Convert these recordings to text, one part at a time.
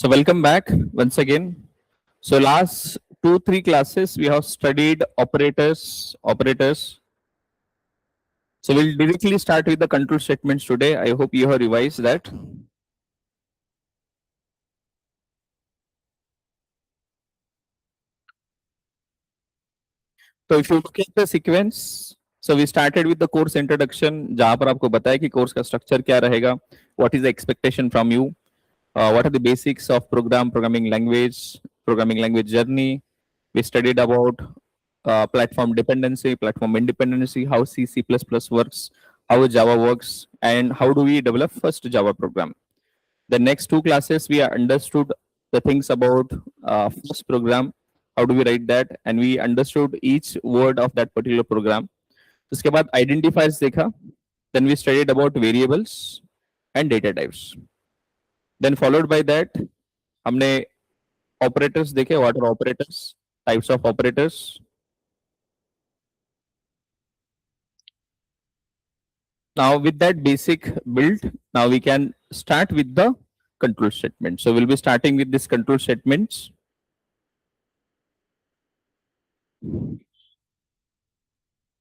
So welcome back once again. So last 2-3 classes we have studied operators. So we'll directly start with the control statements today. I hope you have revised that. So if you look at the sequence, so we started with the course introduction जहाँ पर आपको बताया कि course का structure क्या रहेगा, what is the expectation from you, what are the basics of programming language journey. We studied about platform dependency, platform independency, how C++ works, how Java works, and how do we develop first Java program. The next two classes we understood the things about first program, how do we write that, and we understood each word of that particular program. उसके बाद identifiers देखा, then we studied about variables and data types. Then followed by that, हमने operators देखे, what are operators, types of operators. Now with that basic build, now we can start with the control statement. So we'll be starting with this control statements.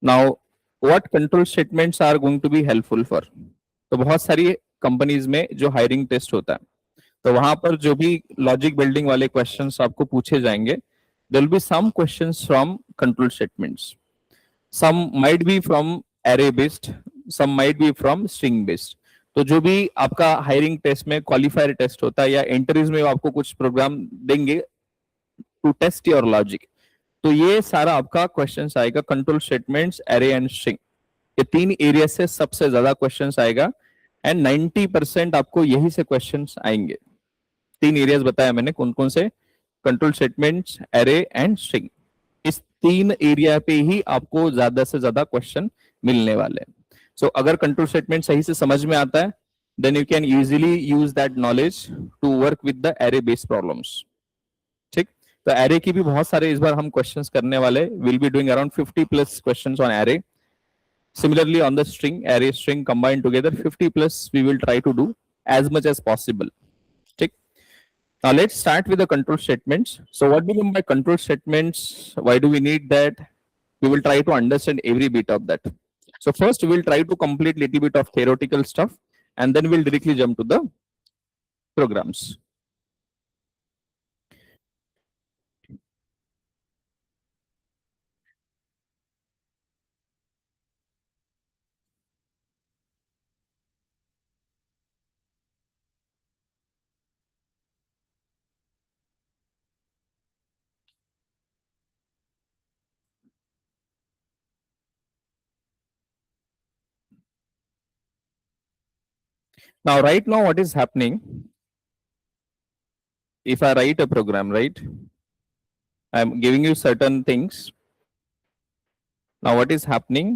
Now what control statements are going to be helpful for? तो बहुत सारी companies में जो hiring test होता है, तो वहां पर जो भी लॉजिक बिल्डिंग वाले क्वेश्चंस आपको पूछे जाएंगे, there will be some questions from control statements. Some might be from array based, some might be from string based. तो जो भी आपका हायरिंग टेस्ट में क्वालिफायर टेस्ट होता है या इंटरव्यूज में आपको कुछ प्रोग्राम देंगे टू टेस्ट योर लॉजिक, तो ये सारा आपका क्वेश्चंस आएगा control statements, array and string. ये तीन एरिया से सबसे ज्यादा क्वेश्चंस आएगा एंड 90% आपको यही से क्वेश्चंस आएंगे. तीन एरियाज बताया मैंने कौन कौन से, control statements, array and string. इस तीन एरिया पे ही आपको ज्यादा से ज्यादा क्वेश्चन मिलने वाले हैं. सो अगर कंट्रोल स्टेटमेंट सही से समझ में आता है, then you can easily use that knowledge to work with the array based problems. ठीक, तो एरे की भी बहुत सारे इस बार हम क्वेश्चंस करने वाले. Will be doing around 50+ questions on array. Similarly, on the string, array string combined together, 50+ we will try to do as much as possible. Okay. Now let's start with the control statements. So what do we mean by control statements? Why do we need that? We will try to understand every bit of that. So first we will try to complete little bit of theoretical stuff, and then we'll directly jump to the programs. Now, right now, what is happening? If I write a program, right, I'm giving you certain things. Now, what is happening?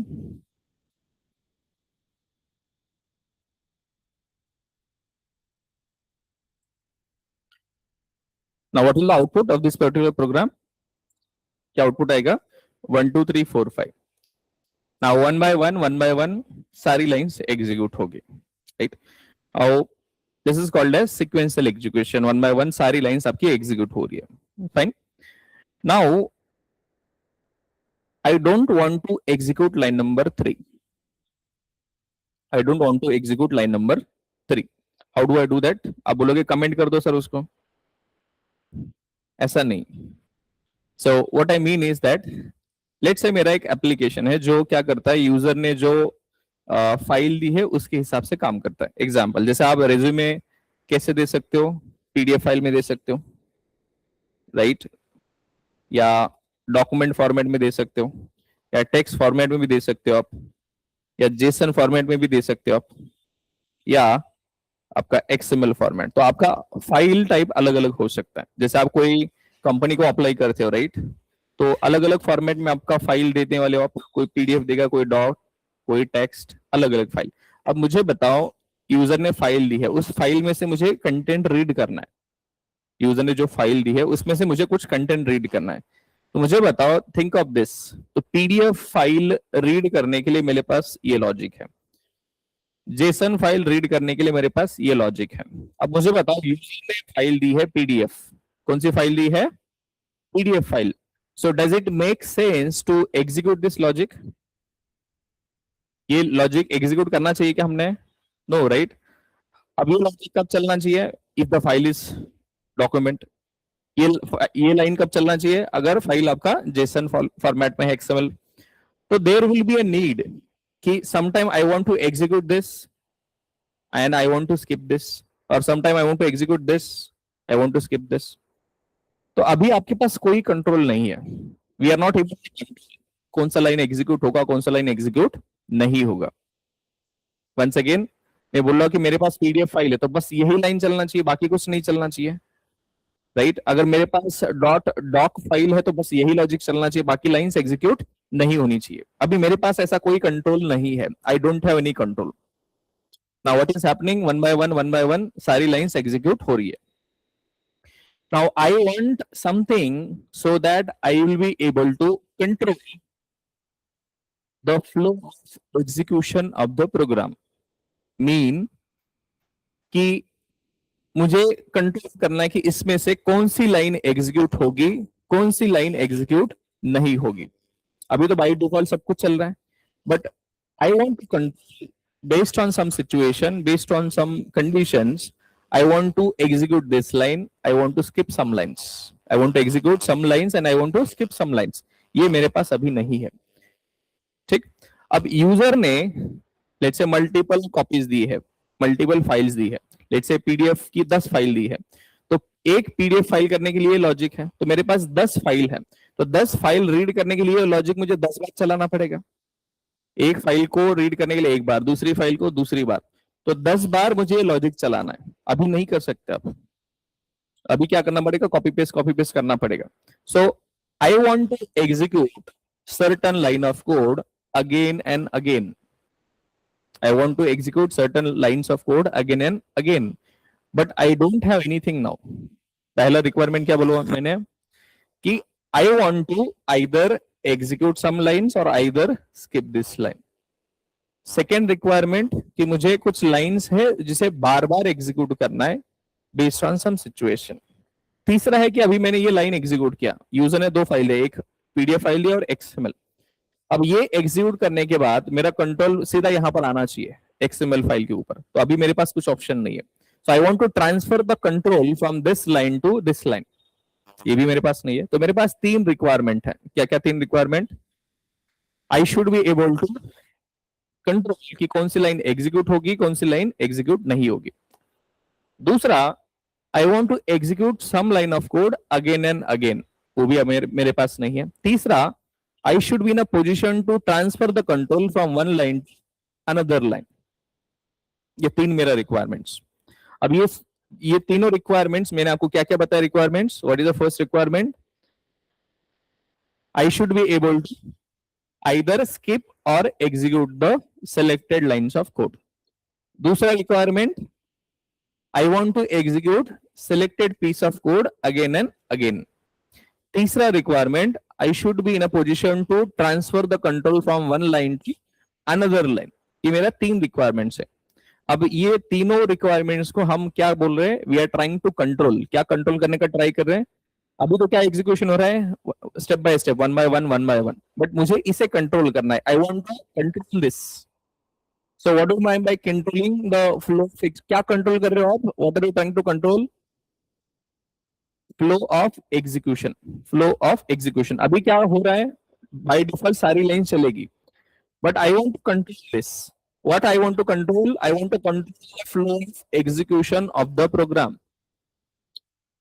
Now, what is the output of this particular program? क्या output आएगा? 1 2 3 4 5. Now, one by one, सारी lines execute होगी, right? और this is called as sequential execution. One by one सारी lines आपकी execute हो रही है. Fine. Now I don't want to execute line number 3. I don't want to execute line number 3. How do I do that? आप बोलोगे comment कर दो sir उसको. ऐसा नहीं. So what I mean is that let's say मेरा एक application है जो क्या करता है, यूजर ने जो फाइल दी है उसके हिसाब से काम करता है. एग्जाम्पल, जैसे आप रेज्यूमे कैसे दे सकते हो, पीडीएफ फाइल में दे सकते हो, राइट, या डॉक्यूमेंट फॉर्मेट में दे सकते हो, या टेक्स्ट फॉर्मेट में भी दे सकते हो आप, या जेसन फॉर्मेट में भी दे सकते हो आप, या आपका एक्सएमएल फॉर्मेट. तो आपका फाइल टाइप अलग अलग हो सकता है. जैसे आप कोई कंपनी को अप्लाई करते हो, राइट, तो अलग अलग फॉर्मेट में आपका फाइल देने वाले हो आप. कोई पीडीएफ देगा, कोई डॉक, कोई टेक्स्ट, अलग अलग फाइल. अब मुझे बताओ, यूजर ने फाइल दी है, उस फाइल में से मुझे कंटेंट रीड करना है. यूजर ने जो फाइल दी है उसमें से मुझे कुछ कंटेंट रीड करना है. तो मुझे बताओ, थिंक ऑफ दिस. तो पीडीएफ फाइल रीड करने के लिए मेरे पास ये लॉजिक है. जेसन फाइल रीड करने के लिए मेरे पास ये लॉजिक है। अब मुझे बताओ, यूजर ने फाइल दी है पीडीएफ, कौन सी फाइल दी है? PDF file. So does it make sense to execute this logic? ये लॉजिक एग्जीक्यूट करना चाहिए क्या हमने? No, right. अब ये लॉजिक कब चलना चाहिए? If the file is document. ये लाइन कब चलना चाहिए? अगर फाइल आपका जेसन फॉर्मेट में है, एक्सएमएल। तो there will be a need कि sometime I want to execute this and I want to skip this, और sometime I want to execute this, I want to skip this. तो अभी आपके पास कोई control नहीं है। वी आर नॉट एबल कौन सा लाइन एग्जीक्यूट होगा, कौन सा लाइन एग्जीक्यूट नहीं होगा। वंस अगेन मैं बोल रहा हूं कि मेरे पास पीडीएफ फाइल है तो बस यही लाइन चलना चाहिए, बाकी कुछ नहीं चलना चाहिए, राइट। अगर मेरे पास डॉट डॉक फाइल है तो बस यही लॉजिक चलना चाहिए, बाकी लाइंस एग्जीक्यूट नहीं होनी चाहिए। अभी मेरे पास ऐसा कोई कंट्रोल नहीं है। I don't have any control. Now what is happening? One by one सारी लाइंस एग्जीक्यूट हो रही है। Now I want something so that I will be able to control the flow of execution of the program. Mean कि मुझे control करना है कि इसमें से कौन सी लाइन एग्जीक्यूट होगी, कौन सी लाइन एग्जीक्यूट नहीं होगी। अभी तो बाय डिफॉल्ट सब कुछ चल रहा है, but I want to control based on some situation, based on some conditions. I want to execute this line, I want to skip some lines, I want to execute some lines and I want to skip some lines. ये मेरे पास अभी नहीं है, ठीक। अब user ने let's say multiple copies दी है, multiple files दी है, लेट्स से पीडीएफ की 10 फाइल दी है। तो एक पीडीएफ फाइल करने के लिए लॉजिक है, तो मेरे पास 10 फाइल है, तो 10 फाइल रीड करने के लिए लॉजिक मुझे 10 बार चलाना पड़ेगा। एक फाइल को रीड करने के लिए एक बार, दूसरी फाइल को दूसरी बार, तो 10 बार मुझे लॉजिक चलाना है। अभी नहीं कर सकते आप, अभी क्या करना पड़ेगा? कॉपी पेस्ट करना पड़ेगा। So I want to execute certain line of code again and again. I want to execute certain lines of code again and again, but I don't have anything now. पहला requirement क्या बोला मैंने कि I want to either execute some lines or either skip this line. Second requirement कि मुझे कुछ lines है जिसे बार बार एग्जीक्यूट करना है बेस्ड ऑन सम सिचुएशन। तीसरा है कि अभी मैंने ये लाइन एग्जीक्यूट किया, यूजर ने 2 फाइल है, एक पीडीएफ फाइल दी और एक्सएमएल। अब ये एग्जीक्यूट करने के बाद मेरा कंट्रोल सीधा यहां पर आना चाहिए एक्सएमएल फाइल के ऊपर, तो अभी मेरे पास कुछ ऑप्शन नहीं है। So I want to transfer the control from this line to this line, ये भी मेरे पास नहीं है। तो मेरे पास 3 रिक्वायरमेंट है। क्या क्या 3 requirement? I should be able to control कि कौन सी लाइन एग्जीक्यूट होगी, कौन सी लाइन एग्जीक्यूट नहीं होगी। दूसरा, I want to execute some line of code again and again, वो भी मेरे पास नहीं है। तीसरा, I should be in a position to transfer the control from one line to another line. ये 3 मेरा रिक्वायरमेंट्स। अब ये तीनों रिक्वायरमेंट्स मैंने आपको क्या क्या बताया requirements. What is the first requirement? I should be able to either skip और execute the selected lines of code. दूसरा requirement, I want to execute selected piece of code again and again. तीसरा requirement, I should be in a position to transfer the control from one line to another line. ये मेरा 3 requirements है। अब ये तीनों requirements को हम क्या बोल रहे हैं? We are trying to control. क्या कंट्रोल करने का ट्राई कर रहे हैं? अभी तो क्या एग्जीक्यूशन हो रहा है? Step by step, one by one, but मुझे इसे कंट्रोल करना है। I want to control this. So what do I mean by controlling the flow? क्या कंट्रोल कर रहे हो आप? What are you trying to control? Flow of execution. Flow of execution. अभी क्या हो रहा है? बाय डिफॉल्ट सारी लाइन चलेगी, but I want to control this. What I want to control? I want to control the flow of execution of the program.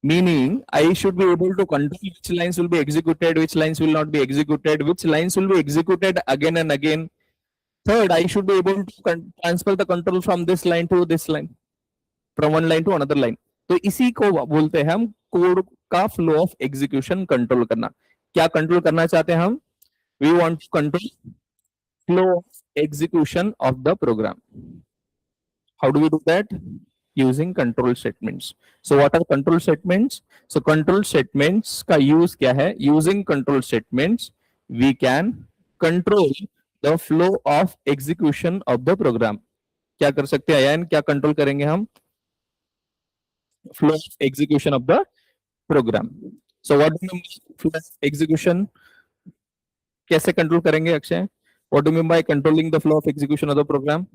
Meaning, I should be able to control which lines will be executed, which lines will not be executed, which lines will be executed again and again. Third, I should be able to transfer the control from this line to this line, from one line to another line. तो इसी को बोलते हैं हम code का flow of execution control करना। क्या control करना चाहते हैं हम? We want to control flow of execution of the program. How do we do that? Using control statements. So what are control statements? So control statements का use क्या है? Using control statements we can control the flow of execution of the program. क्या कर सकते हैं अयान, क्या control करेंगे हम? Flow of execution of the program. So what do mean flow of execution? कैसे कंट्रोल करेंगे Akshay? What do mean by controlling the flow of execution of the program?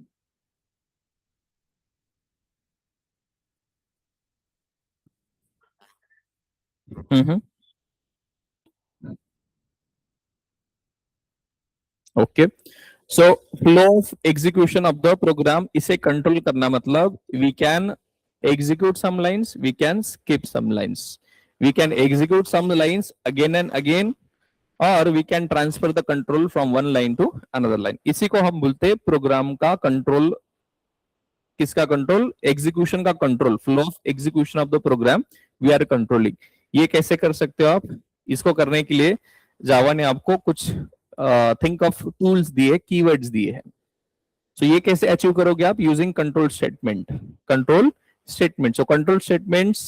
Hmm. Okay. So flow of execution of the program, इसे control करना मतलब we can execute some lines, we can skip some lines, we can execute some lines again and again, और we can transfer the control from one line to another line. इसी को हम बोलते हैं programme का control. किसका control? Execution का control. Flow of execution of the program we are controlling. ये कैसे कर सकते हो आप? इसको करने के लिए जावा ने आपको कुछ थिंक ऑफ टूल्स दिए, कीवर्ड्स दिए हैं. सो ये कैसे अचीव करोगे आप? Using control statement. Control statement. So control statements,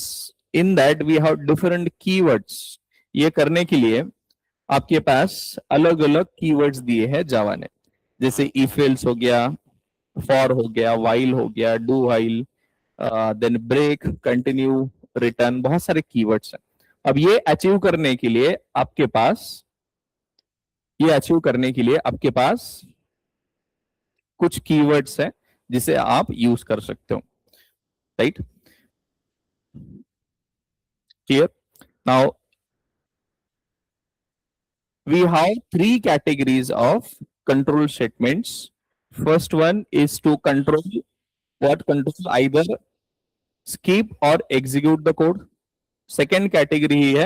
in that we have different keywords. ये करने के लिए आपके पास अलग अलग कीवर्ड्स दिए हैं जावा ने. जैसे इफ एल्स हो गया, फॉर हो गया, वाइल हो गया, do while, then break, continue, return, बहुत सारे कीवर्ड्स हैं. अब ये अचीव करने के लिए आपके पास कुछ कीवर्ड्स हैं जिसे आप यूज कर सकते हो. Right? Clear? Now we have three categories of control statements. First one is to control. What control? Either skip or execute the code. Second category है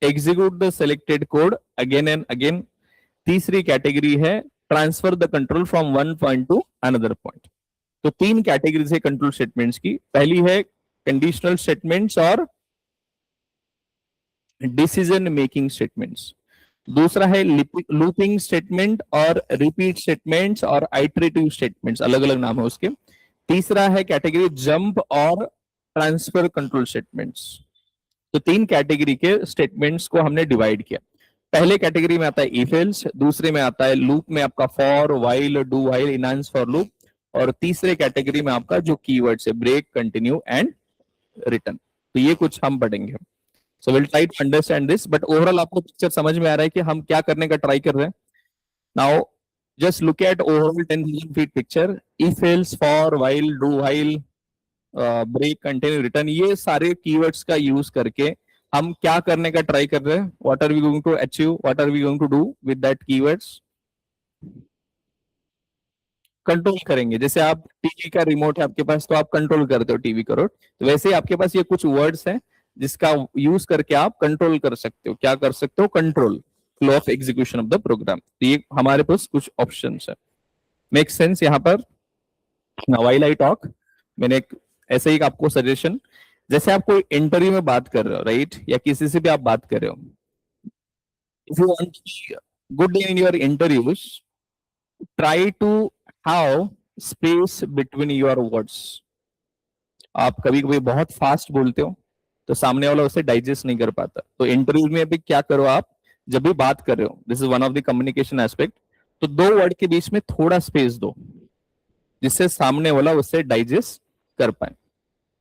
execute the selected code again and again. तीसरी category है transfer the control from one point to another point. तो तीन categories है control statements की. पहली है conditional statements और decision making statements. दूसरा है लूपिंग स्टेटमेंट और रिपीट स्टेटमेंट्स और आइटरेटिव स्टेटमेंट्स, अलग अलग नाम है उसके. तीसरा है कैटेगरी जंप और ट्रांसफर कंट्रोल स्टेटमेंट्स. तो तीन कैटेगरी के स्टेटमेंट्स को हमने डिवाइड किया. पहले कैटेगरी में आता है इफ एल्स, दूसरे में आता है लूप में आपका for, while, do while, enhance for loop, और तीसरे कैटेगरी में आपका जो कीवर्ड्स है ब्रेक, कंटिन्यू एंड रिटर्न. तो ये कुछ हम पढ़ेंगे. So will try to understand this, but overall आपको पिक्चर समझ में आ रहा है कि हम क्या करने का ट्राई कर रहे हैं. Now just look at overall 10,000 feet picture. If else, for, while, do while, break, continue, return, ये सारे कीवर्ड्स का यूज करके हम क्या करने का ट्राई कर रहे हैं? What are we going to achieve, what are we going to do with that keywords? Control करेंगे. जैसे आप टीवी का रिमोट है आपके पास, तो आप कंट्रोल करते हो टीवी का रिमोट. तो वैसे ही आपके पास ये कुछ वर्ड्स हैं जिसका यूज करके आप कंट्रोल कर सकते हो. क्या कर सकते हो? Control flow of execution of the program. तो ये हमारे पास कुछ ऑप्शंस है. मेक सेंस यहाँ पर? व्हाइल आई टॉक, मैंने एक ऐसे ही आपको सजेशन, जैसे आप कोई इंटरव्यू में बात कर रहे हो, राइट, या किसी से भी आप बात कर रहे हो, if you want good in your interviews, try to have space between your words. आप कभी कभी बहुत फास्ट बोलते हो तो सामने वाला उसे डाइजेस्ट नहीं कर पाता. तो इंटरव्यू में भी क्या करो आप, जब भी बात कर रहे हो, this is one of the communication aspect, तो दो वर्ड के बीच में थोड़ा स्पेस दो जिससे सामने वाला उसे डाइजेस्ट कर पाए.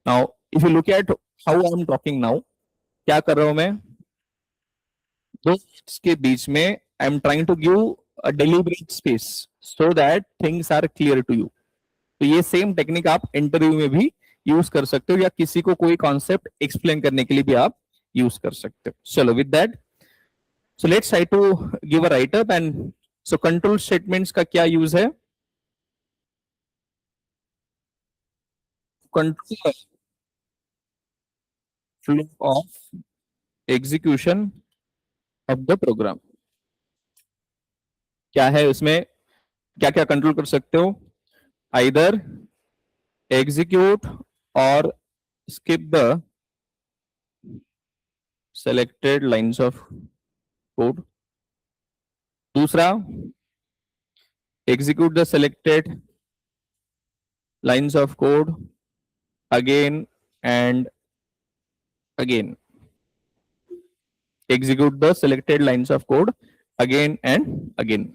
Now if you look eight how I am talking now, क्या कर रहा हूं मैं? दो words के बीच में I am trying to give a deliberate space so that things are clear to you. तो ये सेम टेक्निक आप इंटरव्यू में भी यूज कर सकते हो, या किसी को कोई कॉन्सेप्ट एक्सप्लेन करने के लिए भी आप यूज कर सकते हो. चलो with that, so let's try to give a write up. And so control statements का क्या यूज है? Control flow of execution of the program. क्या है उसमें? क्या क्या कंट्रोल कर सकते हो? आइदर एग्जीक्यूट और skip the selected lines of code. दूसरा, execute the selected lines of code again and again. Execute the selected lines of code again and again.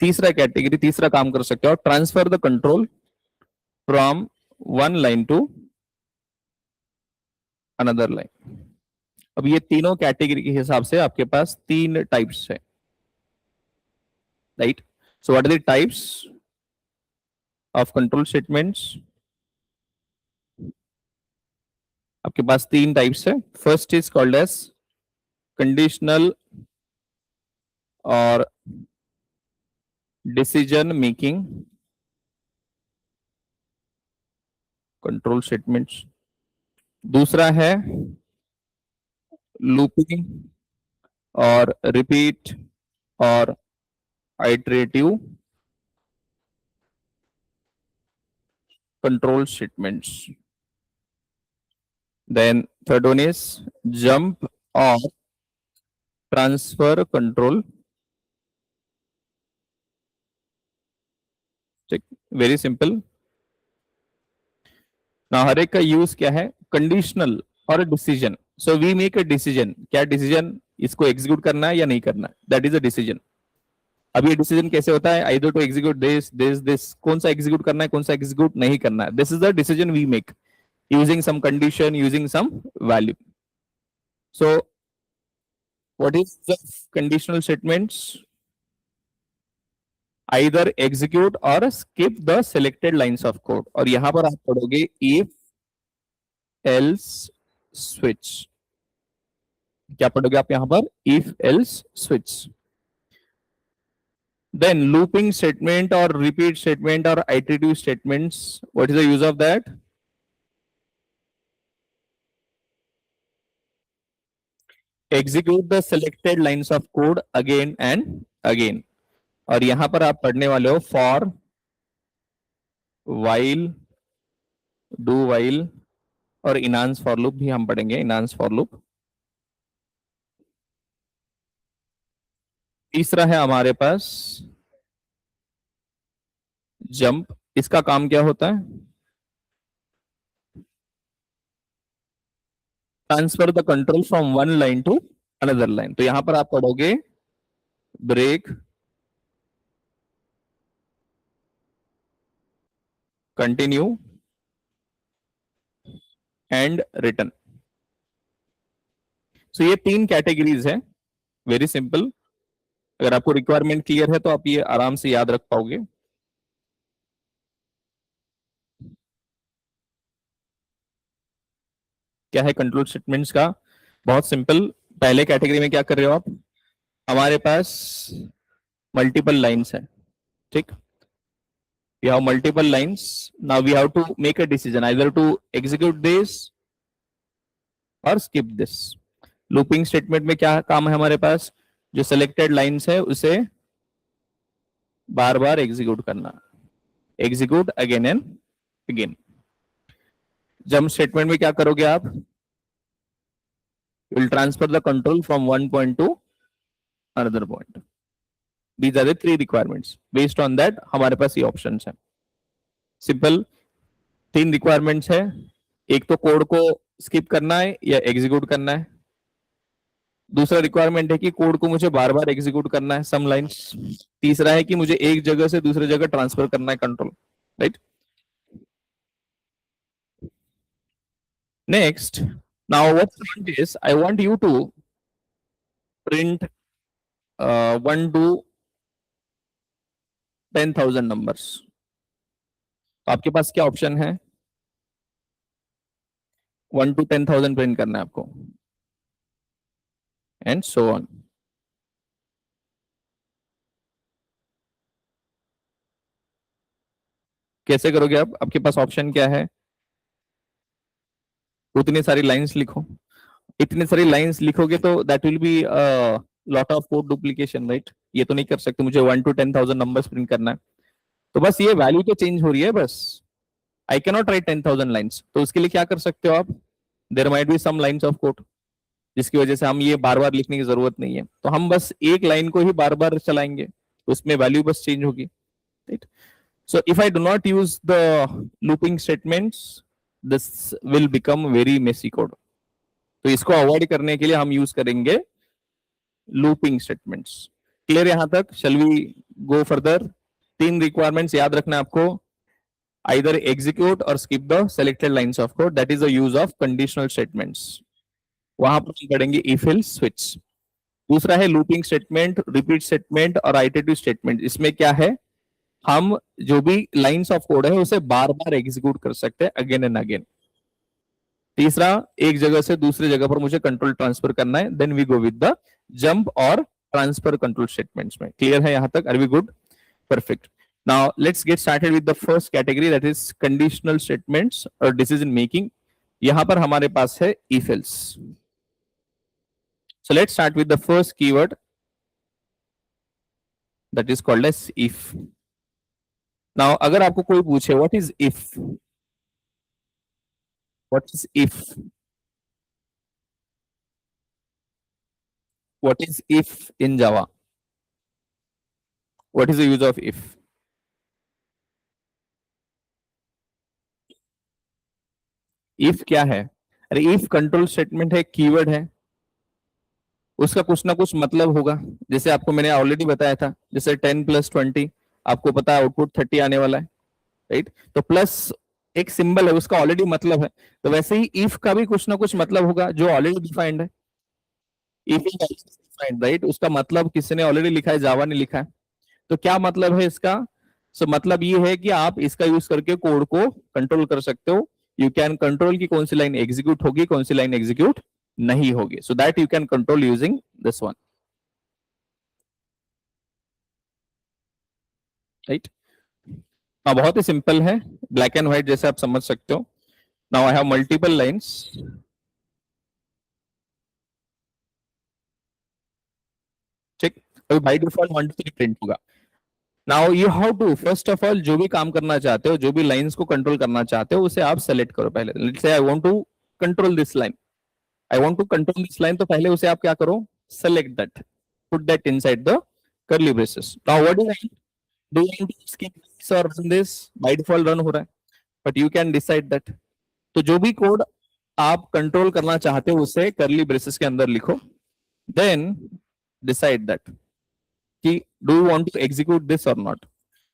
तीसरा कैटेगरी, तीसरा काम कर सकते हो, transfer the control from one line to another line. अब ये तीनों कैटेगरी के हिसाब से आपके पास तीन टाइप्स है, right? So what are the types of control statements? आपके पास तीन टाइप्स है। First is called as conditional और डिसीजन मेकिंग कंट्रोल स्टेटमेंट्स। दूसरा है लूपिंग और रिपीट और iterative control statements. Then third one is jump or transfer control. Very simple. ना हर एक का यूज क्या है? कंडीशनल और decision. So we make a decision. क्या डिसीजन? इसको एग्जीक्यूट करना है या नहीं करना है, दैट इज अ डिसीजन। अब ये डिसीजन कैसे होता है? Either to execute this this this, कौन सा एग्जीक्यूट करना है, कौन सा एग्जीक्यूट नहीं करना है, this is the decision we make using some condition, using some value. So what is the conditional statements? either execute or skip the selected lines of code। और यहां पर आप पढ़ोगे if else switch। क्या पढ़ोगे आप यहां पर? if else switch। then looping statement or repeat statement or iterative statements, what is the use of that? execute the selected lines of code again and again। और यहां पर आप पढ़ने वाले हो for, while, do while और enhance for loop भी हम पढ़ेंगे, enhance for loop। तीसरा है हमारे पास जंप। इसका काम क्या होता है? Transfer the control from one line to another line. तो यहां पर आप पढ़ोगे ब्रेक, कंटिन्यू एंड रिटर्न। सो ये तीन कैटेगरीज है, वेरी सिंपल। अगर आपको रिक्वायरमेंट क्लियर है तो आप ये आराम से याद रख पाओगे। क्या है कंट्रोल स्टेटमेंट्स का? बहुत सिंपल। पहले कैटेगरी में क्या कर रहे हो आप? हमारे पास मल्टीपल लाइंस है, ठीक? we have multiple lines, now we have to make a decision either to execute this or skip this। Looping statement में क्या काम है हमारे पास? जो सिलेक्टेड लाइंस है उसे बार बार एग्जीक्यूट करना, execute again and again. Jump statement में क्या करोगे आप? Will transfer the control from one point to another point. These are the three requirements. Based on that हमारे पास ये ऑप्शंस हैं। सिंपल, तीन रिक्वायरमेंट्स है। एक तो कोड को स्किप करना है या एग्जीक्यूट करना है। दूसरा रिक्वायरमेंट है कि कोड को मुझे बार बार एग्जीक्यूट करना है, सम लाइंस। तीसरा है कि मुझे एक जगह से दूसरी जगह ट्रांसफर करना है control, right? Next, now what I want is I want you to print 1 to 10,000 numbers. तो आपके पास क्या ऑप्शन है? 1 to 10,000 प्रिंट करना है आपको, एंड सो ऑन। कैसे करोगे आप? आपके पास ऑप्शन क्या है? उतनी सारी लाइंस लिखो। इतनी सारी लाइंस लिखोगे तो that will be lot of code duplication, right? ये तो नहीं कर सकते, मुझे 1 to 10,000 नंबर्स प्रिंट करना है। तो बस ये वैल्यू तो चेंज हो रही है बस। I can not write 10,000 lines. तो उसके लिए क्या कर सकते हो आप? There might be some lines of code जिसकी वजह से हम ये बार बार लिखने की जरूरत नहीं है। तो हम बस एक लाइन को ही बार बार चलाएंगे, उसमें वैल्यू बस चेंज होगी, right? So if I do not use the looping statements, this will become very messy code. तो इसको अवॉइड करने के लिए हम यूज करेंगे लूपिंग स्टेटमेंट्स। क्लियर यहां तक? Shall we go further? 3 requirements याद रखना आपको, either execute or skip the selected lines of code, that is the use of conditional statements. वहां पर हम पढ़ेंगे if else switch. दूसरा है लूपिंग स्टेटमेंट, रिपीट स्टेटमेंट और आइटरेटिव स्टेटमेंट. इसमें क्या है, हम जो भी लाइंस ऑफ कोड है उसे बार बार एग्जीक्यूट कर सकते हैं, अगेन एंड अगेन. तीसरा, एक जगह से दूसरी जगह पर मुझे कंट्रोल ट्रांसफर करना है, then we go with the jump और ट्रांसफर कंट्रोल स्टेटमेंट्स में. क्लियर है यहां तक? Are we good? Perfect. Now let's get started with the first category, that is conditional statements or decision making. यहां पर हमारे पास है if else. So let's start with the first keyword, that is called as if. Now अगर आपको कोई पूछे what is if, what is if, what is if in Java, what is the use of if? if क्या है? अरे if control statement है, keyword है, उसका कुछ ना कुछ मतलब होगा. जैसे आपको मैंने ऑलरेडी बताया था, जैसे 10 + 20, आपको पता है आउटपुट 30 आने वाला है, राइट? तो प्लस एक सिंबल है, उसका ऑलरेडी मतलब है. तो वैसे ही इफ का भी कुछ ना कुछ मतलब होगा जो ऑलरेडी डिफाइंड है. If is defined, right? उसका मतलब किसी ने ऑलरेडी लिखा है, जावा ने लिखा है. तो क्या मतलब है इसका? सो मतलब ये है कि आप इसका यूज करके कोड को कंट्रोल कर सकते हो. यू कैन कंट्रोल की कौन सी लाइन एग्जीक्यूट होगी, कौन सी लाइन एग्जीक्यूट नहीं होगी. So that you can control using this one, right? हाँ, बहुत ही सिंपल है, ब्लैक एंड व्हाइट जैसे आप समझ सकते हो. Now I have multiple lines. ठीक, तो बाय डिफॉल्ट 1 2 3 प्रिंट होगा. Now you how to, first of all जो भी काम करना चाहते हो, जो भी लाइंस को कंट्रोल करना चाहते हो, उसे आप सेलेक्ट करो पहले. Let's say I want to control this line, I want to control this line. तो पहले उसे आप क्या करो, select that, put that inside the curly braces. Now what do you want to skip this or run this? By default run हो रहा है, but you can decide that. तो जो भी कोड आप कंट्रोल करना चाहते हो उसे करली ब्रेसेस के अंदर लिखो, देन डिसाइड दैट कि do you want to execute this और not.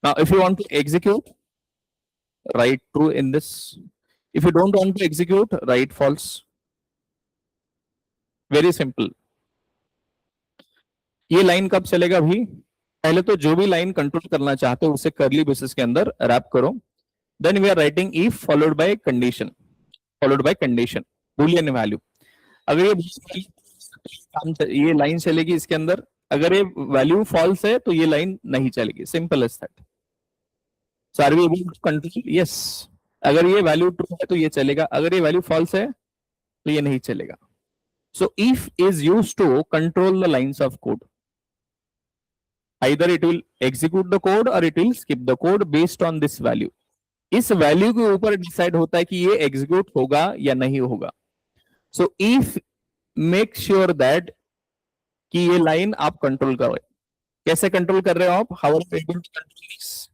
Now if you want to execute, write true in this. If you don't want to execute, write false. Very simple. ये line कब चलेगा भी? पहले तो जो भी लाइन कंट्रोल करना चाहते हो उसे करली ब्रेसेस के अंदर रैप करो, then we are writing if followed by condition, followed by condition, boolean value. अगर ये लाइन चलेगी इसके अंदर, अगर ये वैल्यू फॉल्स है तो ये लाइन नहीं चलेगी. Simple as that. So are we able to control? Yes. अगर ये वैल्यू ट्रू है तो ये चलेगा, अगर ये वैल्यू फॉल्स है तो ये नहीं चलेगा. So if is used to control the lines of code. either it will execute the code or it will skip the code based on this value. इस वैल्यू के ऊपर डिसाइड होता है कि ये एग्जीक्यूट होगा या नहीं होगा. So if make sure that कि ये लाइन आप कंट्रोल करो. कैसे कंट्रोल कर रहे हो आप? How are you able to control this?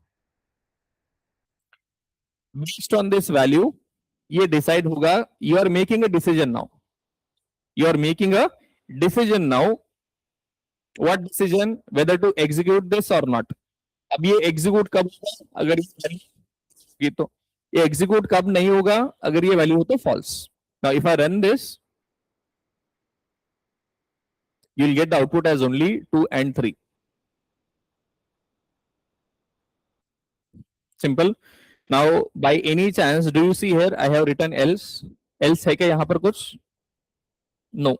Based on this value ये डिसाइड होगा. You are making a decision now, you are making a decision now. What decision? Whether to execute this और not. अब ये execute कब होगा? अगर ये तो ये एग्जीक्यूट कब नहीं होगा? अगर ये वैल्यू हो तो false. Now if I run this, you will get the output as only 2 and 3. Simple. Now by any chance do you see here I have written else? Else है क्या यहाँ पर कुछ? No,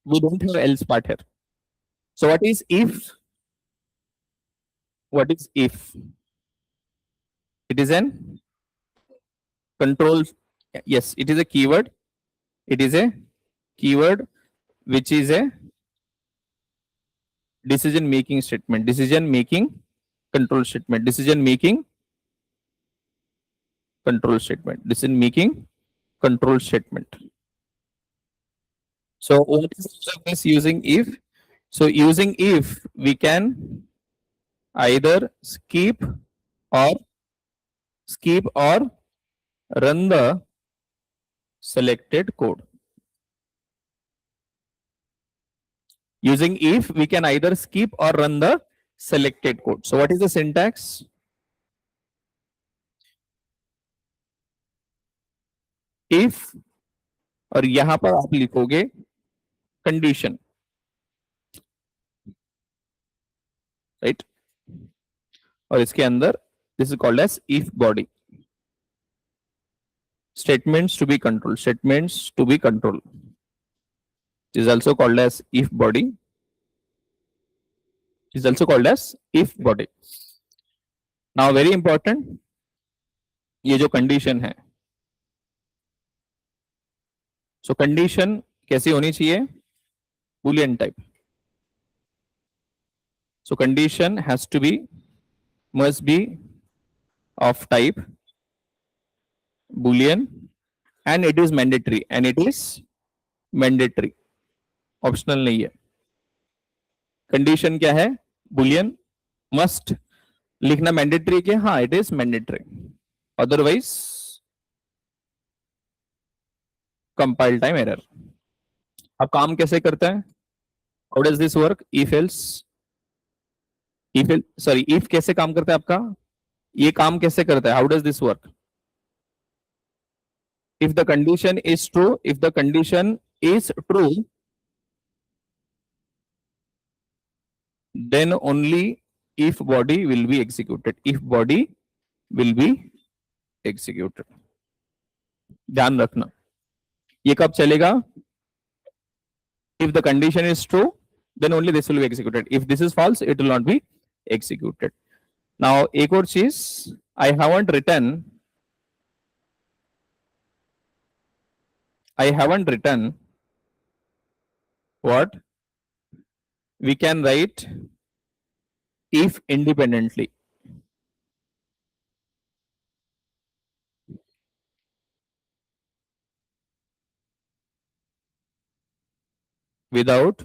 we don't have else part here. So what is if? What is if? It is an control. Yes, it is a keyword. It is a keyword which is a decision making statement, decision making control statement, decision making control statement, decision making control statement. So what is this using if? So using if we can either skip or run the selected code. Using if, we can either skip or run the selected code. So what is the syntax? If, और यहां पर आप लिखोगे condition, right, और इसके अंदर this is called as if body. Statements to be controlled. Statements to be controlled is also called as if body. Is also called as if body. Now very important, ये जो condition है, सो condition कैसी होनी चाहिए? Boolean type. So condition has to be, must be of type boolean and it is mandatory, and it is mandatory, optional नहीं है. Condition क्या है? boolean. मस्ट लिखना मैंडेटरी के? हाँ, it is mandatory, otherwise compile time error. अब काम कैसे करता है? How does this work? If else, sorry, if कैसे काम करता है आपका? ये काम कैसे करता है? How does this work? If the condition is true, if the condition is true, then only if body will be executed. If body will be executed. ध्यान रखना, ये कब चलेगा? If the condition is true, then only this will be executed. If this is false, it will not be executed. Now, एक और चीज, I haven't written what? We can write if independently. Without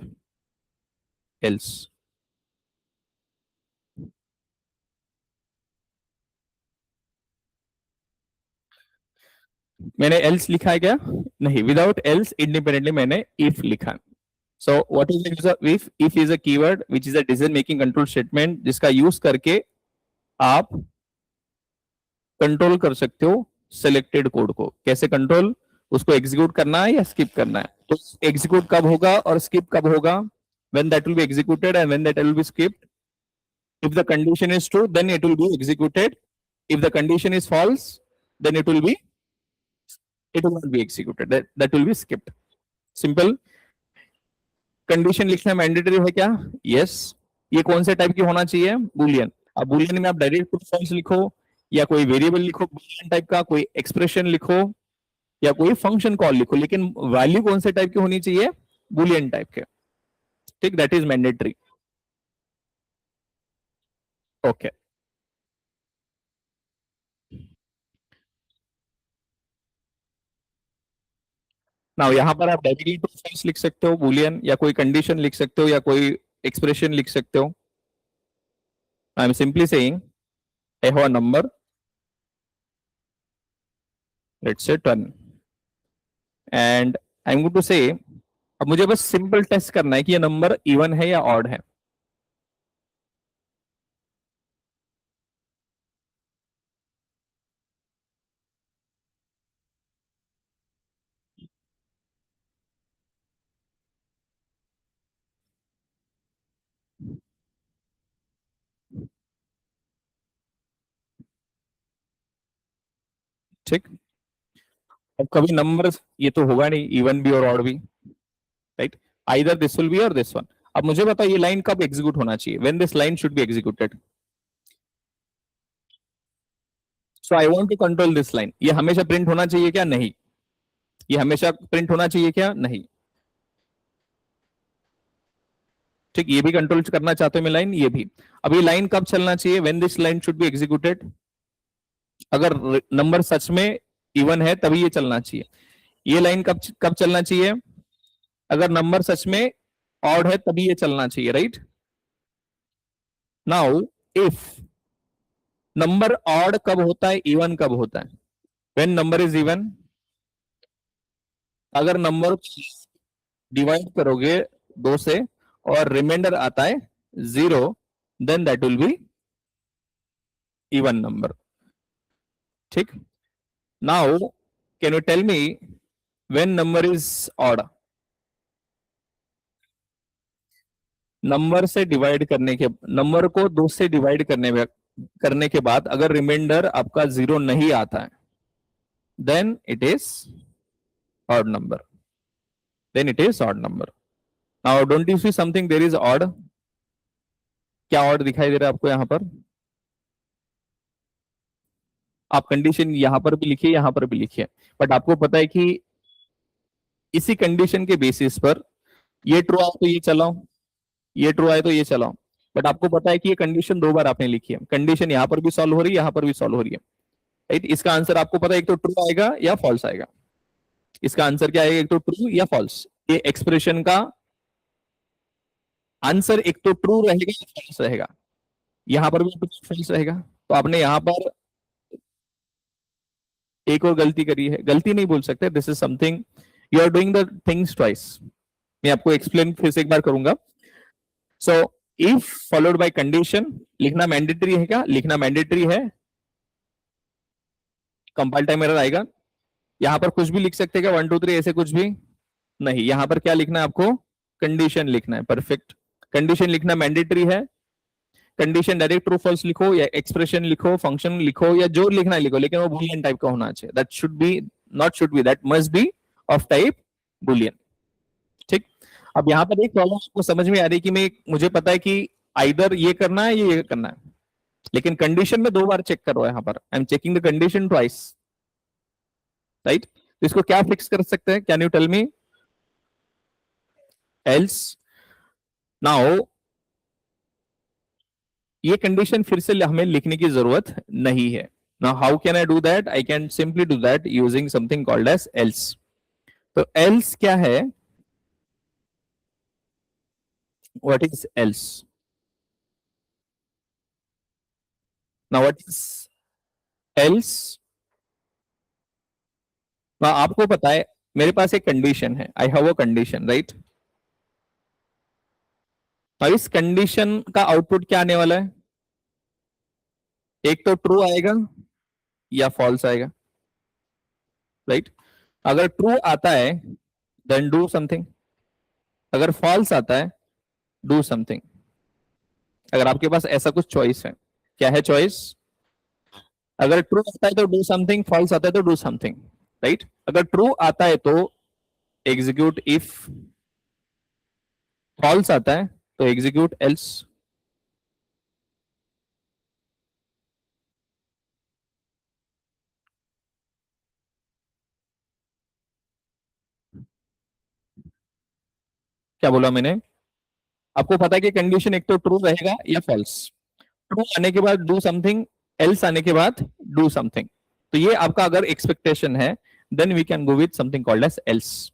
else. मैंने else लिखा है क्या? नहीं, without else independently मैंने if लिखा. सो what is the use of if? If is a keyword which is a decision making control statement, जिसका use करके आप कंट्रोल कर सकते हो सिलेक्टेड कोड को. कैसे कंट्रोल? उसको एग्जीक्यूट करना है या स्किप करना है. तो एग्जीक्यूट कब होगा और स्किप कब होगा? when that will be executed and when that will be skipped. If the condition is true, then it will be executed. If the condition is false, then it will not be executed. That will be skipped. Simple. Condition लिखना mandatory है क्या? Yes. ये कौन से type की होना चाहिए? Boolean. अब बूलियन में आप डायरेक्ट ट्रू फॉल्स लिखो या कोई वेरिएबल लिखो बूलियन टाइप का, कोई एक्सप्रेशन लिखो या कोई फंक्शन कॉल लिखो, लेकिन वैल्यू कौन से टाइप की होनी चाहिए? बूलियन टाइप के. ठीक, that is mandatory. Okay. Now यहां पर आप डायरेक्टली ट्रू फॉल्स लिख सकते हो बूलियन, या कोई कंडीशन लिख सकते हो या कोई एक्सप्रेशन लिख सकते हो. I am simply saying I have a number, let's say 10, and I am going to say, अब मुझे बस सिंपल टेस्ट करना है कि ये नंबर इवन है या ऑड है. ठीक. अब कभी नंबर ये तो होगा नहीं इवन भी और ऑड भी, right? Either this will be or this one. अब मुझे बताओ ये लाइन कब एग्जीक्यूट होना चाहिए? When this line should be executed. So I want to control this line. ये हमेशा प्रिंट होना चाहिए क्या? नहीं. ये हमेशा प्रिंट होना चाहिए क्या? नहीं. ठीक, ये भी कंट्रोल करना चाहते हो मैं लाइन, ये भी. अब ये लाइन कब चलना चाहिए? When this line should be executed. अगर नंबर सच में इवन है तभी ये चलना चाहिए. ये लाइन कब कब चलना चाहिए? अगर नंबर सच में ऑड है तभी ये चलना चाहिए, right? Now if number odd कब होता है, इवन कब होता है? When number is even. अगर नंबर डिवाइड करोगे 2 से और रिमाइंडर आता है 0, then that will be even number. ठीक. Now can you tell me when number is odd? Number से डिवाइड करने के, नंबर को 2 से डिवाइड करने के बाद अगर रिमाइंडर आपका 0 नहीं आता है, then it is odd number. Then it is odd number. Now don't you see something there is odd? क्या ऑड दिखाई दे रहा है आपको यहां पर? आप कंडीशन यहां पर भी लिखिए, यहां पर भी लिखिए, बट आपको पता है कि इसी कंडीशन के बेसिस पर ये ट्रू आए तो ये चलाओ, ये ट्रू आए तो ये चलाओ. बट आपको पता है कि ये कंडीशन 2 बार आपने लिखी है. कंडीशन यहां पर भी सॉल्व हो रही है, यहां पर भी सॉल्व हो रही है. राइट. इसका आंसर आपको पता है, एक तो ट्रू आएगा या फॉल्स आएगा. इसका आंसर क्या आएगा? एक तो ट्रू या फॉल्स. ये एक्सप्रेशन का आंसर एक तो ट्रू रहेगा या फॉल्स रहेगा. यहां पर भी फॉल्स रहेगा. तो आपने यहां पर एक और गलती करी है. गलती नहीं बोल सकते, this is something you are doing the things twice. मैं आपको एक्सप्लेन फिर से एक बार करूंगा. So if followed by condition लिखना मैंडेटरी है क्या? लिखना मैंडेटरी है. कंपाइल टाइम एरर आएगा. यहां पर कुछ भी लिख सकते हैं क्या? 1 2 3 ऐसे कुछ भी नहीं. यहां पर क्या लिखना है आपको? कंडीशन लिखना है. परफेक्ट. कंडीशन लिखना मैंडेटरी है. कंडीशन डायरेक्ट ट्रू फॉल्स लिखो या एक्सप्रेशन लिखो, फंक्शन लिखो या जो लिखना है लिखो, लेकिन वो बूलियन टाइप का होना चाहिए. That should be, not should be, that must be of type Boolean. ठीक. अब यहां पर एक प्रॉब्लम आपको समझ में आ रही है कि मुझे पता है कि आइदर ये करना है या ये करना है, लेकिन कंडीशन में 2 बार चेक कर रहा है. यहां पर I am checking the condition twice. Right. तो इसको क्या फिक्स कर सकते हैं? Can you tell me? Else. Now ये कंडीशन फिर से हमें लिखने की जरूरत नहीं है. Now how can I do that? I can simply do that using something called as else. तो एल्स क्या है? What is else? Now what is else? आपको पता है मेरे पास एक कंडीशन है. आई हैव अ कंडीशन, राइट. अब इस कंडीशन का आउटपुट क्या आने वाला है? एक तो ट्रू आएगा या फॉल्स आएगा. राइट. अगर ट्रू आता है देन डू समथिंग. अगर फॉल्स आता है डू समथिंग. अगर आपके पास ऐसा कुछ चॉइस है. क्या है चॉइस? अगर ट्रू आता है तो डू समथिंग, फॉल्स आता है तो डू समथिंग. राइट. अगर ट्रू आता है तो एग्जीक्यूट इफ, फॉल्स आता है तो एग्जीक्यूट एल्स. क्या बोला मैंने? आपको पता है कि कंडीशन एक तो ट्रू रहेगा या फॉल्स. ट्रू आने के बाद डू समथिंग, एल्स आने के बाद डू समथिंग. तो ये आपका अगर एक्सपेक्टेशन है, then we can go with something called as else.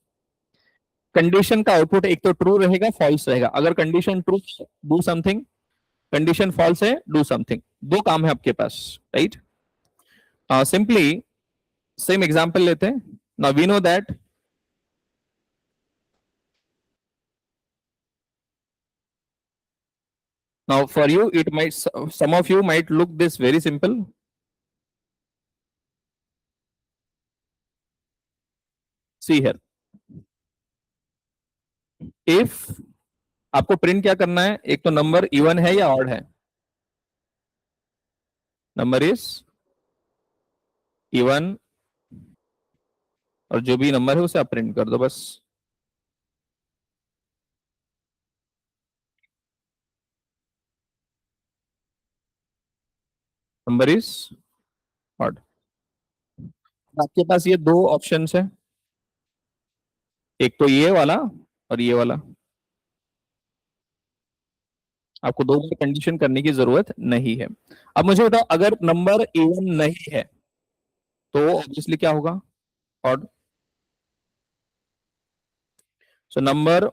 Condition का आउटपुट एक तो ट्रू रहेगा, फॉल्स रहेगा. अगर condition true, do something. Condition false है, डू समथिंग. 2 काम है आपके पास. राइट. सिंपली सेम एग्जांपल लेते हैं. Now we know that now for you it might, some of you might look this very simple. See here, if आपको print क्या करना है? एक तो नंबर इवन है या ऑड है. नंबर इज इवन, और जो भी नंबर है उसे आप प्रिंट कर दो बस. Number is odd. आपके पास ये 2 ऑप्शंस है. एक तो ये वाला और ये वाला. आपको 2 बार कंडीशन करने की जरूरत नहीं है. अब मुझे बताओ, अगर नंबर इवन नहीं है तो ऑब्वियसली क्या होगा? Odd. So number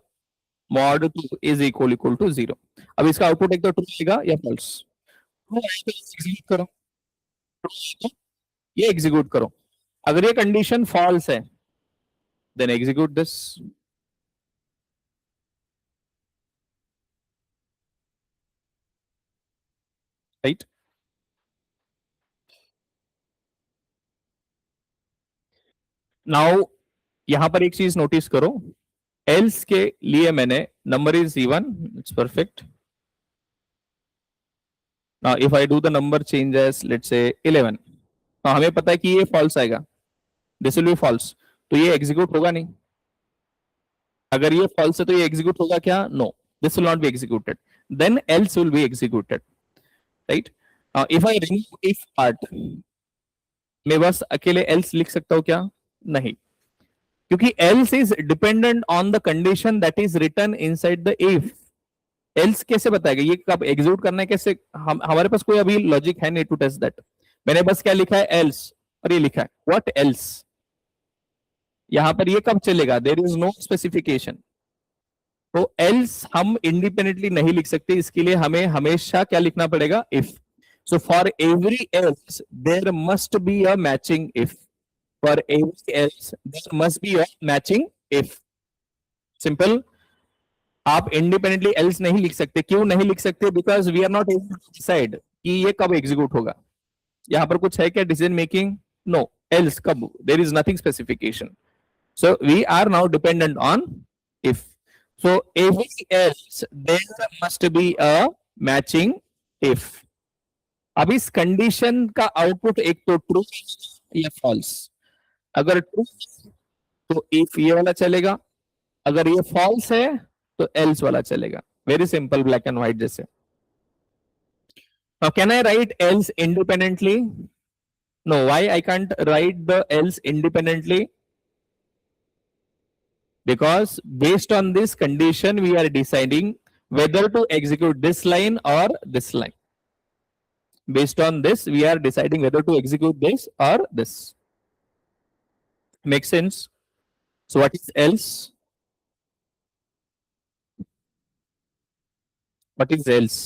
mod 2 is equal to 0. अब इसका आउटपुट एक तो ट्रू आएगा या फॉल्स. ट्रू आए तो एग्जीक्यूट करो. ट्रू आए तो ये एग्जीक्यूट करो. अगर ये कंडीशन फॉल्स है then execute this. Right. Now यहां पर एक चीज नोटिस करो, एल्स के लिए मैंने number is even, it's perfect. Now if I do the number change as let's say 11, तो हमें पता है कि ये फॉल्स आएगा, दिस विल बी फॉल्स, तो ये एग्जीक्यूट होगा नहीं। अगर ये फॉल्स है तो ये एग्जीक्यूट होगा क्या? No, this will not be executed, then else will be executed, right. If I remove if part, मैं बस अकेले एल्स लिख सकता हूं क्या? नहीं, क्योंकि else is dependent on the condition that is written inside the if. Else कैसे बताएगा ये कब एग्जीक्यूट करना है, कैसे? हमारे पास कोई अभी लॉजिक है नहीं टू टेस्ट दैट। मैंने बस क्या लिखा है? एल्स, और ये लिखा है व्हाट एल्स। यहां पर ये कब चलेगा? There is no specification. तो एल्स हम इंडिपेंडेंटली नहीं लिख सकते, इसके लिए हमें हमेशा क्या लिखना पड़ेगा? If. So for every else there must be a matching if, for every else there must be a matching if. Simple. आप इंडिपेंडेंटली एल्स नहीं लिख सकते। क्यों नहीं लिख सकते? Because we are not able to decide कि ये कब एग्जीक्यूट होगा। यहां पर कुछ है क्या डिसीजन मेकिंग? नो। एल्स कब? There is nothing specification, so we are now dependent on if. So every else there must be a matching if. अब इस कंडीशन का आउटपुट एक तो ट्रू या फॉल्स। अगर ट्रू तो इफ ये वाला चलेगा, अगर ये फॉल्स है तो एल्स वाला चलेगा। Very simple, black and white जैसे। Now can I write else independently? No. Why I can't write the else independently? Because based on this condition we are deciding whether to execute this line or this line. Based on this we are deciding whether to execute this or this. Make sense? So what is else? What is else?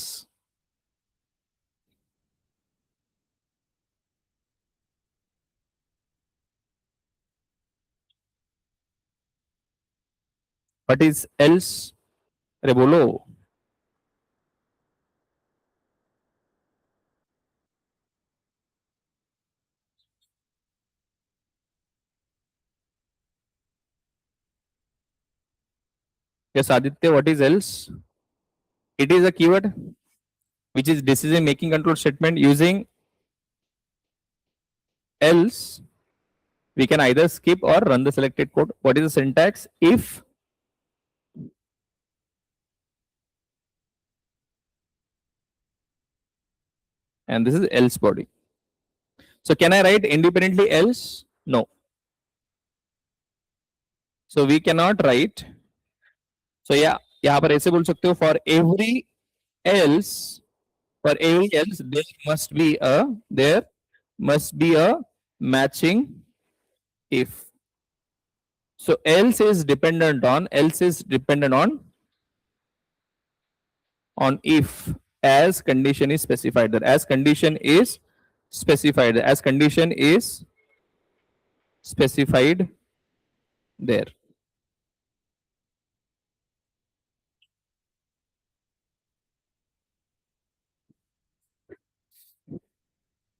What is else? अरे बोलो। Yes, Aditya, what is else? It is a keyword which is decision making control statement. Using else we can either skip or run the selected code. What is the syntax? If and this is else body. So can I write independently else? No. So we cannot write. So yeah, यहाँ पर ऐसे बोल सकते हो for every else there must be a matching if. So else is dependent on if, as condition is specified there, as condition is specified there.